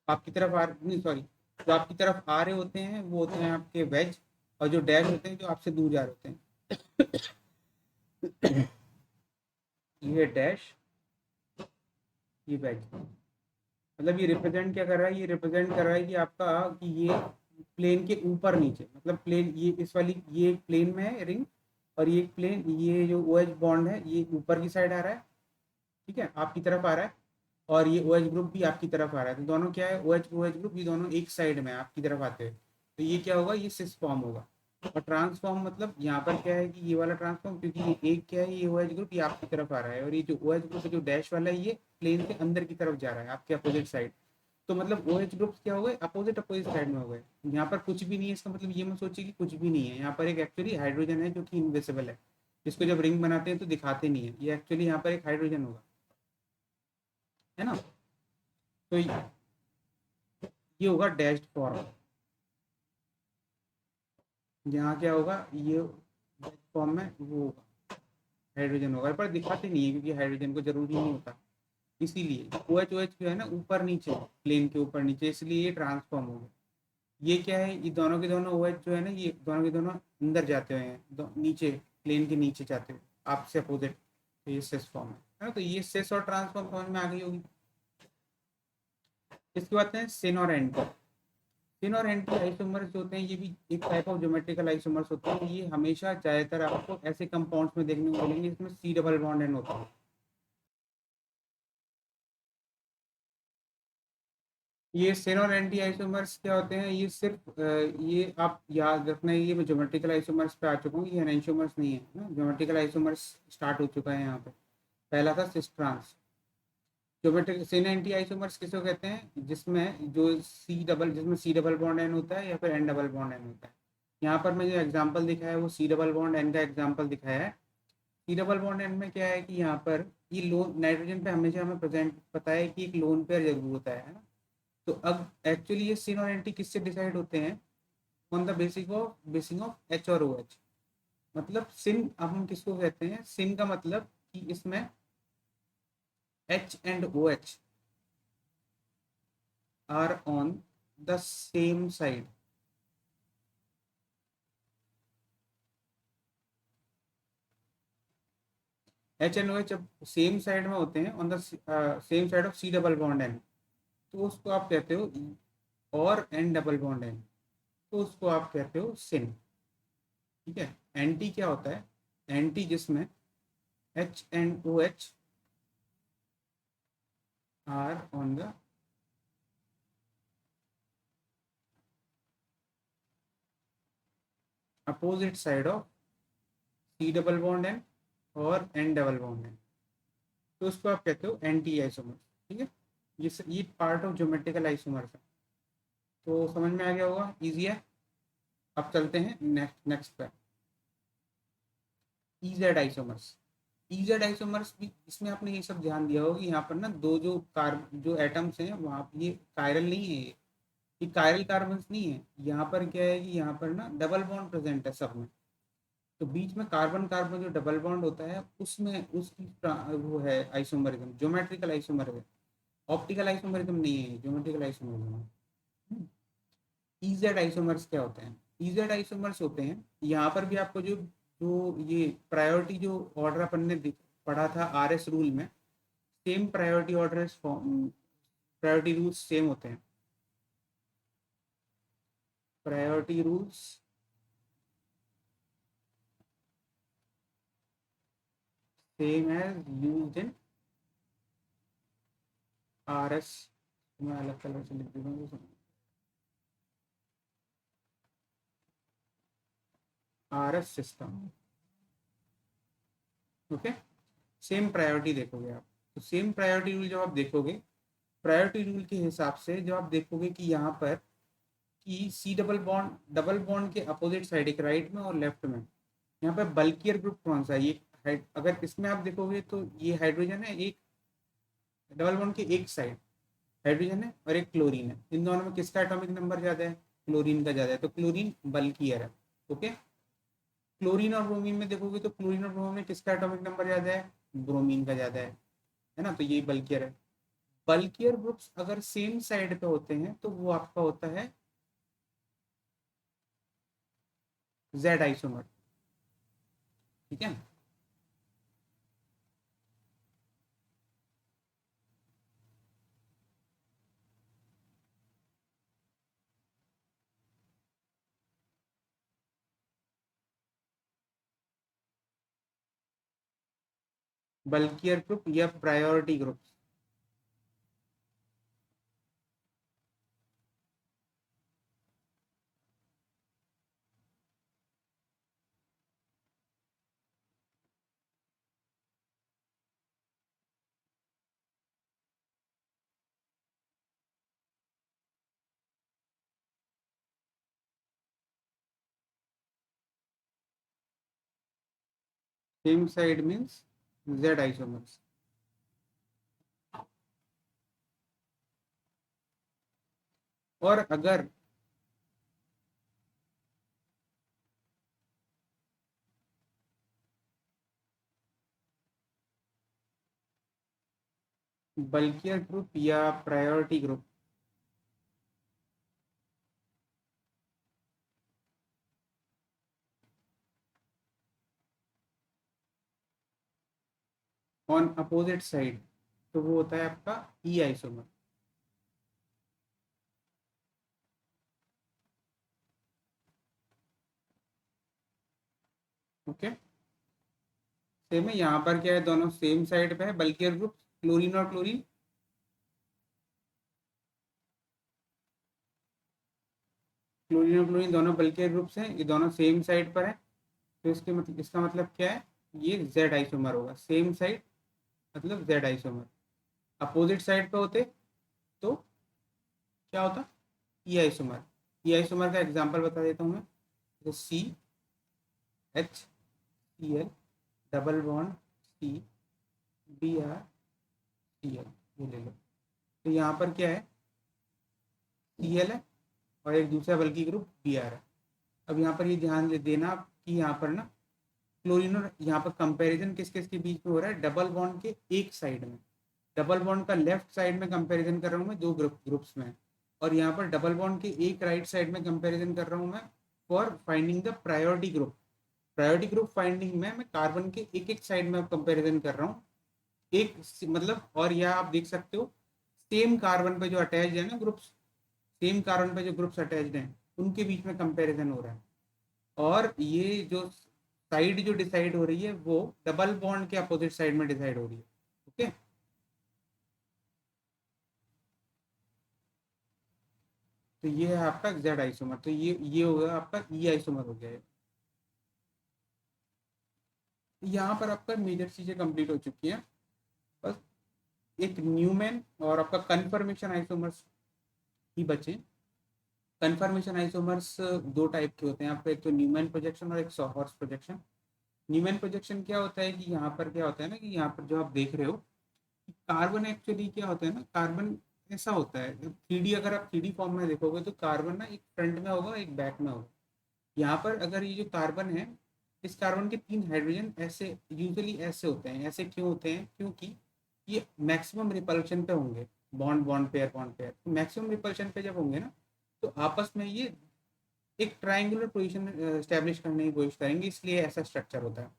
आपकी तरफ आ नहीं सॉरी, जो आपकी तरफ आ रहे होते हैं वो होते हैं आपके वेज, और जो डैश होते हैं जो आपसे दूर जा रहे होते हैं ये डैश, ये वेज। मतलब ये रिप्रेजेंट क्या कर रहा है, ये रिप्रेजेंट कर रहा है कि आपका कि ये प्लेन के ऊपर नीचे, मतलब प्लेन ये इस वाली ये प्लेन में है रिंग, और ये प्लेन ये जो OH बॉन्ड है ये ऊपर की साइड आ रहा है, ठीक है, आपकी तरफ आ रहा है, और ये OH ग्रुप भी आपकी तरफ आ रहा है, तो दोनों क्या है, OH ग्रुप ये दोनों एक साइड में आपकी तरफ आते हैं, तो ये क्या होगा, ये सिस फॉर्म होगा। और ट्रांसफॉर्म मतलब यहाँ पर क्या है कि ये वाला ट्रांसफॉर्म, क्योंकि ये एक क्या है, ये OH ग्रुप ये आपकी तरफ आ रहा है, और ये जो OH ग्रुप जो डैश वाला है ये प्लेन के अंदर की तरफ जा रहा है आपके अपोजिट साइड। तो मतलब OH ग्रुप्स क्या हो गए, अपोजिट अपोजिट साइड में हो गए। यहाँ पर कुछ भी नहीं है, इसका मतलब ये मत सोचिए कि कुछ भी नहीं है, यहाँ पर एक एक्चुअली हाइड्रोजन है जो कि इनविजिबल है, जिसको जब रिंग बनाते हैं तो दिखाते नहीं है, ये एक्चुअली यहाँ पर एक हाइड्रोजन होगा, है ना। तो ये होगा डैश्ड फॉर्म, यहाँ क्या होगा, ये फॉर्म में वो होगा हाइड्रोजन होगा, पर दिखाते नहीं है क्योंकि हाइड्रोजन को जरूरी नहीं होता, इसीलिए OH जो है ना ऊपर नीचे प्लेन के ऊपर नीचे, इसलिए ये ट्रांसफॉर्म हो गया। ये क्या है, ये दोनों के दोनों OH जो है ना ये दोनों के दोनों अंदर जाते हुए हैं, नीचे प्लेन के नीचे जाते हुए आपसे अपोजिट, तो ये सिस फॉर्म है ना। तो ये सिस और ट्रांसफॉर्म समझ में आ गई होगी। इसके बाद है सिन और एंटी। सिन और एंटी आइसोमर्स जो होते हैं ये भी एक टाइप ऑफ ज्योमेट्रिकल आइसोमर्स होते हैं, ये हमेशा ज्यादातर आपको ऐसे कंपाउंड्स में देखने को मिलेंगे इसमें C डबल बॉन्ड एन होता है। ये सिन और एंटी आइसोमर्स क्या होते हैं, ये सिर्फ ये आप याद रखना है, ये मैं ज्योमेट्रिकल आइसोमर्स पे आ चुका हूँ, ये एनेंशियोमर्स नहीं है ना, ज्योमेट्रिकल आइसोमर्स स्टार्ट हो चुका है यहाँ पे। पहला था सिस ट्रांस। ज्योमेट्रिक सिन एंटी आइसोमर्स किसको कहते हैं, जिसमें जो जिसमें C डबल बॉन्ड एन होता है या फिर N डबल बॉन्ड एन होता है। यहाँ पर मैं जो एग्जांपल दिखाया है वो C डबल बॉन्ड एन का एग्जांपल दिखाया है। C डबल बॉन्ड एन में क्या है कि यहाँ पर ये लोन नाइट्रोजन पे हमेशा हमें प्रेजेंट पता है कि एक लोन पेयर जरूर होता है ना। तो अब एक्चुअली ये सिन और एंटी किससे डिसाइड होते हैं, on the basis of H और OH। मतलब सिन अब हम किसको कहते हैं, सिन का मतलब कि इसमें H and OH are on the same side। H and OH जब सेम साइड में होते हैं on the same side of C double bond N, तो उसको आप कहते हो, और N डबल बॉन्ड एन, तो उसको आप कहते हो सिन। ठीक है, एंटी क्या होता है, एंटी जिसमें H and OH are on the opposite side of C double bond N और N डबल बॉन्ड एन, तो उसको आप कहते हो एंटी आइसोमर। ठीक है, ये पार्ट ऑफ ज्योमेट्रिकल आइसोमर्स है, तो समझ में आ गया होगा, इजी है। अब चलते हैं नेक्स्ट नेक्स्ट पे, EZ आइसोमर्स। इजेड आइसोमर्स भी, इसमें आपने ये सब ध्यान दिया होगा कि यहाँ पर ना दो जो एटम्स हैं वहाँ पे ये कायरल नहीं है, ये कायरल कार्बन्स नहीं है। यहाँ पर क्या है कि यहाँ पर ना डबल बॉन्ड प्रेजेंट है सब में। तो बीच में कार्बन कार्बन जो डबल बॉन्ड होता है उसमें उसकी वो है isomerism, geometrical isomerism. Optical isomerism नहीं है, ज्योमेट्रिकल आइसोमरिज्म है। ईजेड आइसोमर्स क्या होते हैं? ईजेड आइसोमर्स होते हैं, यहाँ पर भी आपको जो जो ये प्रायोरिटी जो ऑर्डर अपन ने पढ़ा था आरएस रूल में, same priority order priority rules same होते हैं। Priority rules same as used in RS. मैं अलग कलर से लिख देता हूँ, RS system. Okay, same priority देखोगे आप। तो सेम प्रायोरिटी रूल जब आप देखोगे, प्रायोरिटी रूल के हिसाब से जब आप देखोगे कि यहाँ पर कि सी डबल बॉन्ड के अपोजिट साइड, एक राइट में और लेफ्ट में, यहाँ पर बल्कियर ग्रुप कौन सा है? ये अगर इसमें आप देखोगे तो ये हाइड्रोजन है, एक डबल बॉन्ड के एक साइड हाइड्रोजन है और एक क्लोरीन है। इन दोनों में किसका एटॉमिक नंबर ज्यादा है? क्लोरीन का ज्यादा है, तो क्लोरीन बल्कियर है। ओके, क्लोरीन और ब्रोमीन में देखोगे तो क्लोरीन और ब्रोमीन में किसका एटॉमिक नंबर ज्यादा है? ब्रोमीन का ज्यादा है ना? तो ये बल्कियर है। बल्कियर ग्रुप्स अगर सेम साइड पे होते हैं तो वो आपका होता है जेड आइसोमर। ठीक है, बल्कियर ग्रुप या priority group. Same side means Z isomers. और अगर बल्कियर ग्रुप या priority group on opposite side, तो वो होता है आपका ई आइसोमर। ओके, सेम है। यहाँ पर क्या है, दोनों सेम साइड पे है बल्कियर ग्रुप, क्लोरीन और क्लोरीन। क्लोरीन और क्लोरीन दोनों बल्कियर ग्रुप्स हैं, ये दोनों सेम साइड पर है। तो इसके मतलब, इसका मतलब क्या है? ये जेड आइसोमर होगा। सेम साइड मतलब जेड आइसोमर। अपोजिट साइड पे होते तो क्या होता? E isomer. ई आइसोमर का एग्जांपल बता देता हूँ मैं। तो C H C L double bond C B R C L, ये ले लो। तो यहाँ पर क्या है? सी एल है और एक दूसरा बल्कि ग्रुप बी आर है। अब यहाँ पर ये ध्यान देना कि यहाँ पर ना क्लोरीन और यहाँ पर कंपैरिजन किस किस के बीच में हो रहा है? डबल बॉन्ड के एक साइड में। डबल बॉन्ड का लेफ्ट साइड में कंपैरिजन कर रहा हूँ मैं, दो ग्रुप्स में। और यहाँ पर डबल बॉन्ड के एक राइट साइड में कंपैरिजन कर रहा हूँ मैं for finding the priority group. Priority group finding में मैं कार्बन के एक एक साइड में कंपैरिजन कर रहा हूँ। एक मतलब, और यह आप देख सकते हो सेम कार्बन पे जो अटैच है ना ग्रुप्स, सेम कार्बन पे जो ग्रुप्स अटैच्ड हैं उनके बीच में कंपैरिजन हो रहा है। और ये जो साइड जो डिसाइड हो रही है वो डबल बॉन्ड के अपोजिट साइड में डिसाइड हो रही है। ओके, तो ये है आपका जेड आइसोमर। तो ये होगा आपका ई आइसोमर हो गया। यहाँ पर आपका मेजर चीजें कंप्लीट हो चुकी हैं। बस एक न्यूमैन और आपका कन्फर्मेशन आइसोमर्स ही बचे। कन्फर्मेशन आइसोमर्स दो टाइप के होते हैं आपका, एक तो न्यूमैन प्रोजेक्शन और एक सॉहर्स प्रोजेक्शन। न्यूमैन प्रोजेक्शन क्या होता है कि यहाँ पर क्या होता है ना कि यहाँ पर जो आप देख रहे हो, कार्बन एक्चुअली क्या होता है ना, कार्बन ऐसा होता है, 3D अगर आप 3D फॉर्म में देखोगे तो कार्बन ना एक फ्रंट में होगा एक बैक में होगा। यहाँ पर अगर ये जो कार्बन है, इस कार्बन के 3 हाइड्रोजन ऐसे यूजुअली ऐसे होते हैं। ऐसे क्यों होते हैं? क्योंकि ये मैक्सिमम रिपल्शन पे होंगे, bond bond pair bond pair, तो मैक्सिमम रिपल्शन पे जब होंगे ना, तो आपस में ये एक ट्राइंगुलर पोजीशन स्टैब्लिश करने की कोशिश करेंगे, इसलिए ऐसा स्ट्रक्चर होता है।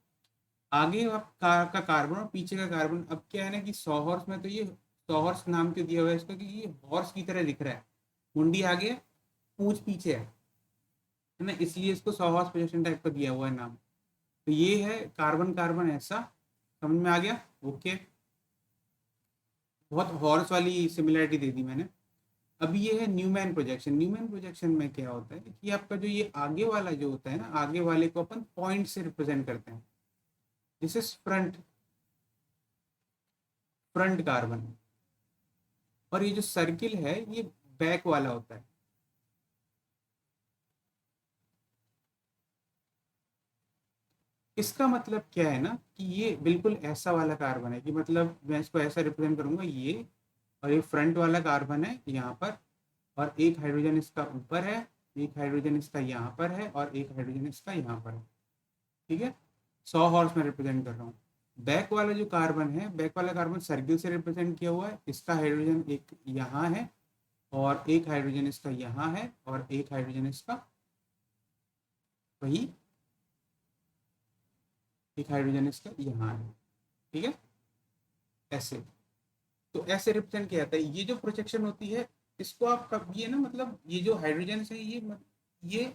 आगे आप का कार्बन और पीछे का कार्बन, अब क्या है ना कि सॉहॉर्स में तो ये सॉहॉर्स नाम क्यों दिया हुआ है इसका, क्योंकि ये हॉर्स की तरह दिख रहा है, मुंडी आगे है, पूंछ पीछे है ना, इसलिए इसको सॉहॉर्स पोजीशन टाइप का दिया हुआ है नाम। तो ये है कार्बन कार्बन ऐसा, समझ में आ गया? ओके, बहुत हॉर्स वाली सिमिलरिटी दे दी मैंने। अब ये है न्यूमैन प्रोजेक्शन। न्यूमैन प्रोजेक्शन में क्या होता है कि आपका जो ये आगे वाला जो होता है ना, आगे वाले को अपन पॉइंट से रिप्रेजेंट करते हैं। This is front, front carbon. और ये जो सर्किल है ये बैक वाला होता है। इसका मतलब क्या है ना कि ये बिल्कुल ऐसा वाला कार्बन है कि मतलब मैं इसको ऐसा रिप्रेजेंट करूंगा ये, और ये फ्रंट वाला कार्बन है यहाँ पर, और एक हाइड्रोजन इसका ऊपर है, एक हाइड्रोजन इसका यहाँ पर है, और एक हाइड्रोजन इसका यहाँ पर है। ठीक है, 100 हॉर्स में रिप्रेजेंट कर रहा हूँ। बैक वाला जो कार्बन है, बैक वाला कार्बन सर्किल से रिप्रेजेंट किया हुआ है। इसका हाइड्रोजन एक यहाँ है, और एक हाइड्रोजन इसका यहाँ है, और एक हाइड्रोजन इसका वही, एक हाइड्रोजन इसका यहाँ है। ठीक है, ऐसे। तो ऐसे रिप्रेजेंट किया जाता है। ये जो प्रोजेक्शन होती है, इसको आप कब ये ना मतलब ये जो हाइड्रोजन है ये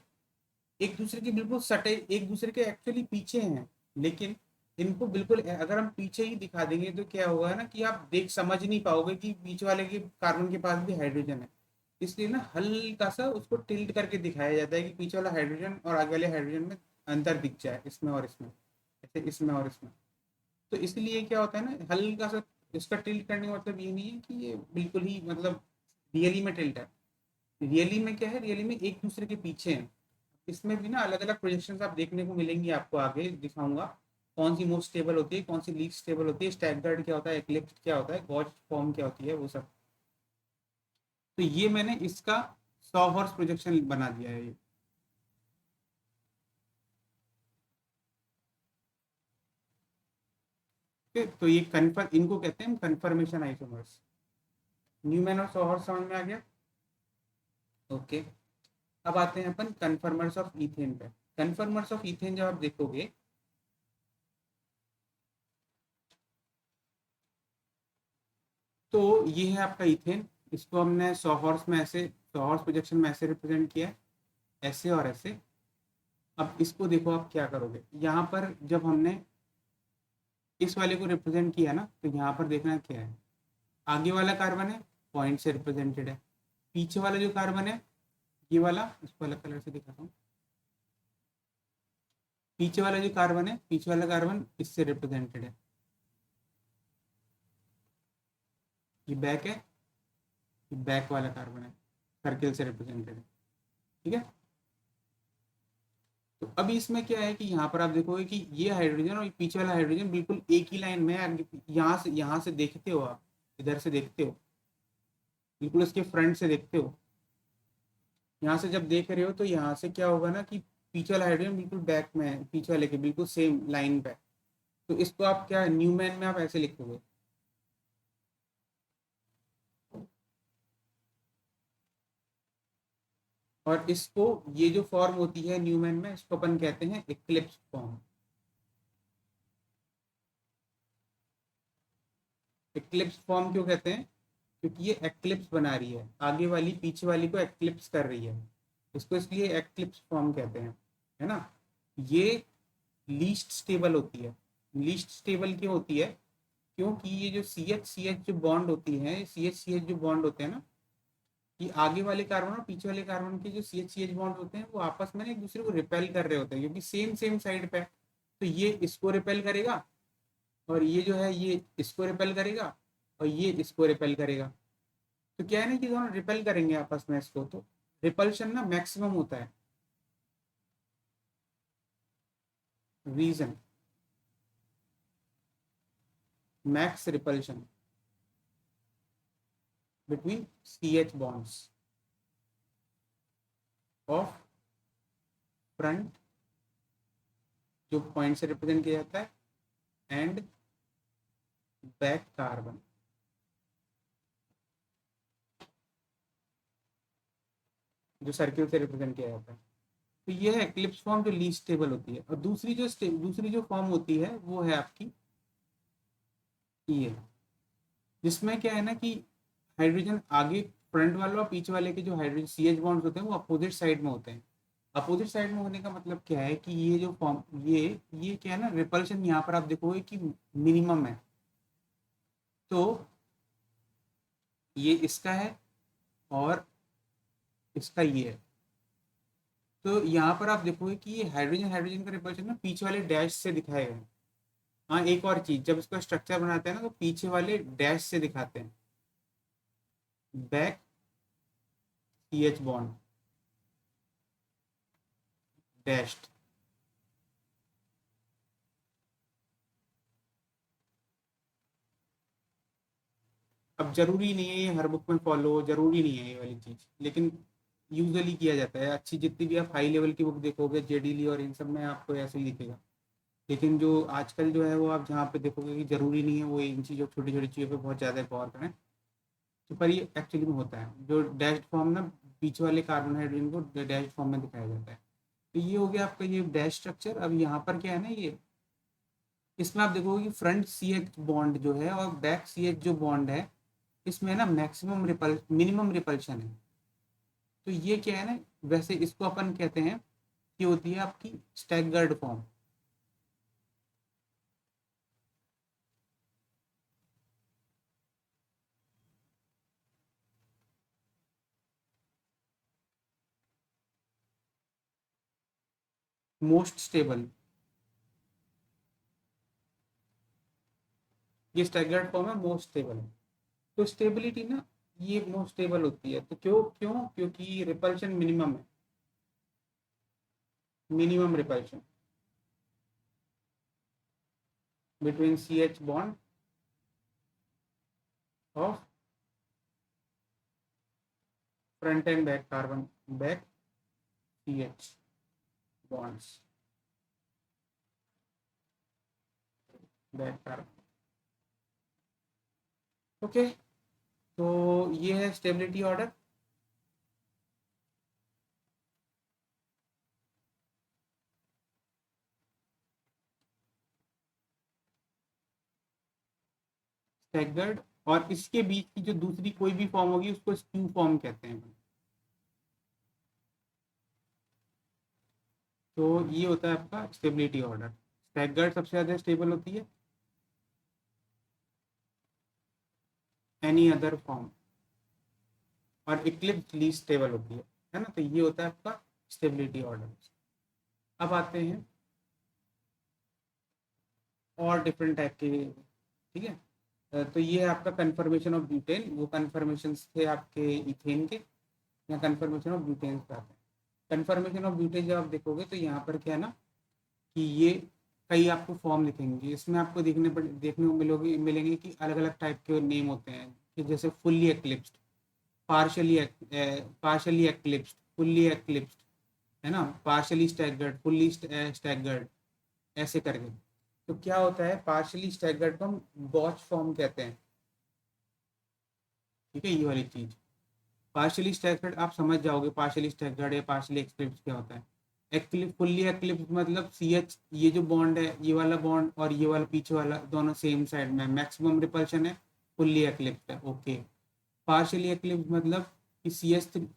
एक दूसरे के बिल्कुल सटे, एक दूसरे के एक्चुअली पीछे हैं, लेकिन इनको बिल्कुल अगर हम पीछे ही दिखा देंगे तो क्या होगा ना कि आप देख समझ नहीं पाओगे कि बीच वाले के कार्बन के पास भी हाइड्रोजन है। इसलिए ना हल्का सा उसको टिल्ट करके दिखाया जाता है कि पीछे वाला हाइड्रोजन और आगे वाले हाइड्रोजन में अंतर दिख जाए, इसमें और इसमें, ऐसे इसमें और इसमें। तो इसलिए क्या होता है ना, हल्का सा इसका टिल्ट करने का मतलब ये नहीं है कि ये बिल्कुल ही मतलब रियली में टिल्ट है। रियली में क्या है, रियली में एक दूसरे के पीछे हैं। इसमें भी ना अलग अलग प्रोजेक्शन आप देखने को मिलेंगी, आपको आगे दिखाऊंगा कौन सी मोस्ट स्टेबल होती है, कौन सी लीस्ट स्टेबल होती है, स्टैगर्ड क्या होता है, एक्लिप्स क्या होता है, गॉच फॉर्म क्या होती है, वो सब। तो ये मैंने इसका 100 हॉर्स प्रोजेक्शन बना दिया है ये। ठीक है? तो ये कन्फर्म, इनको कहते हैं कन्फर्मेशन आइसोमर्स। न्यूमैन और 100 हॉर्स समझ में आ गया? ओके। अब आते हैं अपन कन्फर्मर्स ऑफ इथेन पे। कन्फर्मर्स ऑफ इथेन जब आप देखोगे, तो ये है आपका इथेन। इसको हमने 100 हॉर्स में ऐसे, 100 हॉर्स प्रोजेक्शन में ऐसे रिप्रेजेंट किया है, ऐसे और ऐसे। अब इसको देखो आप क्या करोगे, यहाँ पर जब हमने इस वाले को रिप्रेजेंट किया ना, तो यहाँ पर देखना क्या है, आगे वाला कार्बन है, पॉइंट से रिप्रेजेंटेड है। पीछे वाला जो कार्बन है, ये वाला, इसको अलग कलर से दिखाता हूँ। पीछे वाला जो कार्बन है, पीछे वाला कार्बन इससे रिप्रेजेंटेड है। ये बैक है, ये बैक वाला कार्बन है, सर्किल से रिप्रेजेंटेड है। ठीक है, तो अभी इसमें क्या है कि यहाँ पर आप देखोगे कि ये हाइड्रोजन और पीछे वाला हाइड्रोजन बिल्कुल एक ही लाइन में है। यहाँ से देखते हो आप, इधर से देखते हो, बिल्कुल इसके फ्रंट से देखते हो। यहाँ से जब देख रहे हो तो यहाँ से क्या होगा ना कि पीछे वाला हाइड्रोजन बिल्कुल बैक में है, पीछे वाले के बिल्कुल सेम लाइन पे। तो इसको आप क्या न्यूमैन में आप ऐसे लिखोगे, और इसको ये जो फॉर्म होती है न्यूमैन में, इसको अपन कहते हैं इक्लिप्स फॉर्म। इक्लिप्स फॉर्म क्यों कहते हैं? क्योंकि ये एक्लिप्स बना रही है, आगे वाली पीछे वाली को एक्लिप्स कर रही है, इसको इसलिए एक्लिप्स फॉर्म कहते हैं, है ना। ये लीस्ट स्टेबल होती है। लीस्ट स्टेबल क्यों होती है? क्योंकि ये जो सी एच जो बॉन्ड होती है, सी एच जो बॉन्ड होते हैं ना, कि आगे वाले कार्बन और पीछे वाले कार्बन के जो सी एच बॉन्ड होते हैं, वो आपस में ना एक दूसरे को रिपेल कर रहे होते हैं, क्योंकि सेम सेम साइड पे है। तो ये इसको रिपेल करेगा, और ये जो है ये इसको रिपेल करेगा, और ये इसको रिपेल करेगा। तो क्या है ना कि दोनों रिपेल करेंगे आपस में इसको, तो रिपल्शन ना मैक्सिमम होता है। Reason, max repulsion between CH bonds of front, जो पॉइंट से रिप्रेजेंट किया जाता है, एंड बैक कार्बन, जो सर्किल से रिप्रेजेंट किया जाता है। तो ये है एक्लिप्स फॉर्म जो लीस्ट स्टेबल होती है। और दूसरी जो फॉर्म होती है वो है आपकी ये, जिसमें क्या है ना कि हाइड्रोजन आगे फ्रंट वाले और पीछे वाले के जो हाइड्रोजन CH बॉन्ड्स होते हैं वो अपोजिट साइड में होते हैं। अपोजिट साइड में होने का मतलब क्या है कि ये जो फॉर्म ये क्या है ना, रिपल्शन यहाँ पर आप देखोगे कि मिनिमम है। तो ये इसका है और इसका ये है। तो यहाँ पर आप देखोगे कि ये हाइड्रोजन हाइड्रोजन का रिपल्शन ना पीछे वाले डैश से दिखाए गए हैं। हाँ, एक और चीज, जब इसका स्ट्रक्चर बनाते हैं ना तो पीछे वाले डैश से दिखाते हैं, बैक CH बॉन्ड डैश्ड। अब जरूरी नहीं है ये हर बुक में फॉलो हो, जरूरी नहीं है ये वाली चीज, लेकिन यूजुअली किया जाता है। अच्छी जितनी भी आप हाई लेवल की बुक देखोगे, JDL और इन सब में आपको ऐसे ही दिखेगा। लेकिन जो आजकल जो है वो आप जहाँ पे देखोगे कि जरूरी नहीं है वो इन चीज़ों, छोटी छोटी चीज़ों पे बहुत ज़्यादा गौर करें। तो पर ये एक्चुअली में होता है, जो डैश्ड फॉर्म ना बीच वाले कार्बन हाइड्रोजन को डैश्ड फॉर्म में दिखाया जाता है। तो ये हो गया आपका ये डैश स्ट्रक्चर। अब यहाँ पर क्या है ना, ये इसमें आप देखोगे कि फ्रंट CH बॉन्ड जो है और बैक CH जो बॉन्ड है, इसमें ना मिनिमम रिपल्शन है। तो ये क्या है ना, वैसे इसको अपन कहते हैं कि होती है आपकी स्टैगर्ड फॉर्म। मोस्ट स्टेबल, ये स्टैगर्ड फॉर्म है, मोस्ट स्टेबल है। तो स्टेबिलिटी ना ये मोस्ट स्टेबल होती है। तो क्यों क्यों क्योंकि रिपल्शन मिनिमम है, minimum repulsion between CH bond of front end back carbon, back CH bonds, back carbon. Okay, तो ये है स्टेबिलिटी ऑर्डर। स्टैगर्ड, और इसके बीच की जो दूसरी कोई भी फॉर्म होगी उसको स्क्यू फॉर्म कहते हैं। तो ये होता है आपका स्टेबिलिटी ऑर्डर। स्टैगर्ड सबसे ज्यादा स्टेबल होती है, एनी अदर फॉर्म, और इक्लिप्स लीस्ट स्टेबल होती है ना। तो ये होता है आपका स्टेबिलिटी ऑर्डर। अब आते हैं और डिफरेंट टाइप के, ठीक है। तो ये है आपका कन्फर्मेशन ऑफ ब्यूटेन, वो कन्फर्मेशन थे आपके इथेन के, या कन्फर्मेशन ऑफ ब्यूटेन पे आते हैं। कन्फर्मेशन ऑफ ब्यूटेन जब आप देखोगे तो यहाँ पर क्या है ना कि ये कई आपको फॉर्म लिखेंगे, इसमें आपको देखने को मिलेंगे कि अलग अलग टाइप के नेम होते हैं, कि जैसे फुल्ली एक्लिप्स्ड, पार्शली पार्शली एक्लिप्स्ड, फुल्ली एक्लिप्स्ड, है ना, पार्शली स्टैगर्ड, फुल्ली स्टैगर्ड, ऐसे करके। तो क्या होता है, पार्शली स्टैगर्ड को हम बॉच फॉर्म कहते हैं, ठीक है, ये वाली चीज। पार्शली स्टैगर्ड आप समझ जाओगे, पार्शली स्टैगर्ड या पार्शली एक्लिप्स क्या होता है। एक्लिप फुल्ली एक्लिप्स मतलब CH, ये जो बॉन्ड है, ये वाला बॉन्ड और ये वाला पीछे वाला दोनों सेम साइड में, मैक्सिमम रिपल्शन है, फुल्ली एक्लिप्स है। ओके, पार्शली एक्लिप्स मतलब कि CH3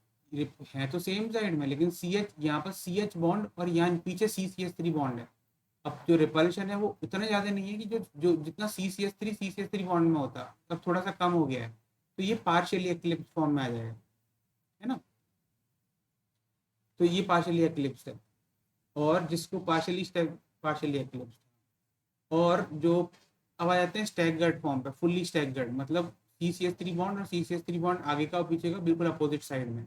है तो सेम साइड में, लेकिन CH यहाँ पर CH बॉन्ड और यहाँ पीछे CCH3 बॉन्ड है। अब जो रिपल्शन है वो उतना ज्यादा नहीं है कि जो जो जितना CCH3 बॉन्ड में होता, तब थोड़ा सा कम हो गया है। तो ये पार्शियली एक्लिप्स फॉर्म में आ जाएगा, है ना। तो ये पार्शियली एक्लिप्स है। और जिसको पार्शियली एक्लिप्स, और जो अब आ जाते हैं स्टैगर्ड फॉर्म पे, फुल्ली स्टैगर्ड मतलब CCH3 बॉन्ड और CCH3 बॉन्ड आगे का और पीछे का बिल्कुल अपोजिट साइड में।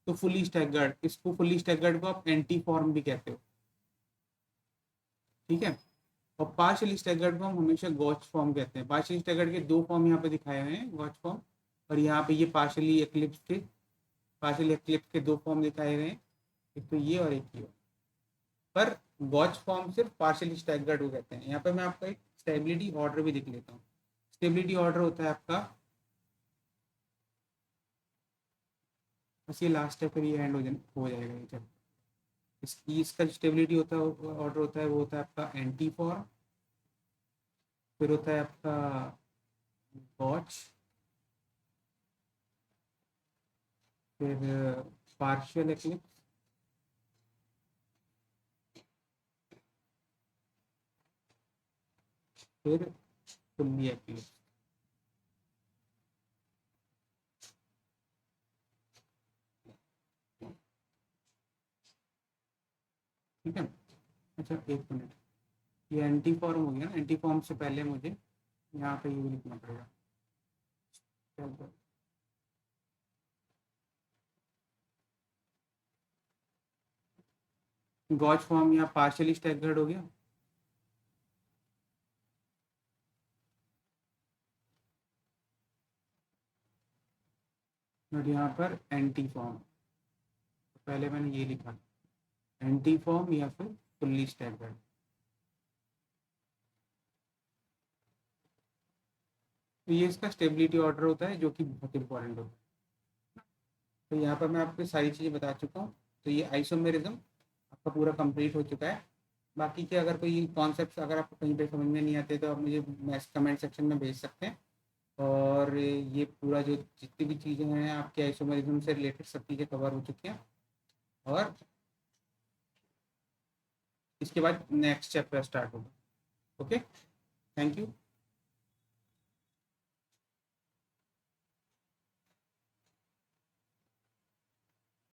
तो फुल्ली स्टैगर्ड, इसको फुल्ली स्टैगर्ड को आप एंटी फॉर्म भी कहते हो, ठीक है। और पार्शियली स्टैगर्ड फॉर्म हमेशा गॉच फॉर्म कहते हैं। पार्शियली स्टैगर्ड के दो फॉर्म यहाँ पे दिखाए हुए हैं, गॉच फॉर्म, और यहाँ पे ये पार्शियली एक्लिप्स के दो फॉर्म दिखाए हुए हैं, एक तो ये और एक ये। पर गॉच फॉर्म सिर्फ पार्शियली स्टैगर्ड को कहते हैं। यहाँ पे मैं आपको एक स्टेबिलिटी ऑर्डर भी दिख लेता हूँ। स्टेबिलिटी ऑर्डर होता है आपका, बस ये लास्ट है, फिर ये एंड हो जाएगा ये जब इसका जो स्टेबिलिटी होता है ऑर्डर होता है, वो होता है आपका एंटी फॉर्म, फिर होता है आपका गॉच, फिर पार्शियल एक्लिप्स, फिर फुल्ली एक्लिप्स। ठीक है। अच्छा एक मिनट, ये एंटी फॉर्म हो गया ना, एंटी फॉर्म से पहले मुझे यहाँ पे ये भी लिखना पड़ेगा। गॉच फॉर्म यहाँ पार्शियली स्टैगर्ड हो गया, और यहाँ पर एंटी फॉर्म, पहले मैंने ये लिखा एंटी फॉर्म या फिर फुल्ली स्टैगर्ड। तो ये इसका स्टेबिलिटी ऑर्डर होता है, जो कि बहुत इंपॉर्टेंट होता है। तो यहाँ पर मैं आपको सारी चीज़ें बता चुका हूँ। तो ये आइसोमेरिज्म आपका पूरा कंप्लीट हो चुका है। बाकी के अगर कोई कॉन्सेप्ट अगर आपको कहीं पे समझ में नहीं आते तो आप मुझे कमेंट सेक्शन में भेज सकते हैं। और ये पूरा जो जितनी भी चीज़ें हैं आपके आइसोमेरिज्म से रिलेटेड सब चीज़ें कवर हो चुकी हैं। और इसके बाद नेक्स्ट चैप्टर स्टार्ट होगा। Okay, thank you.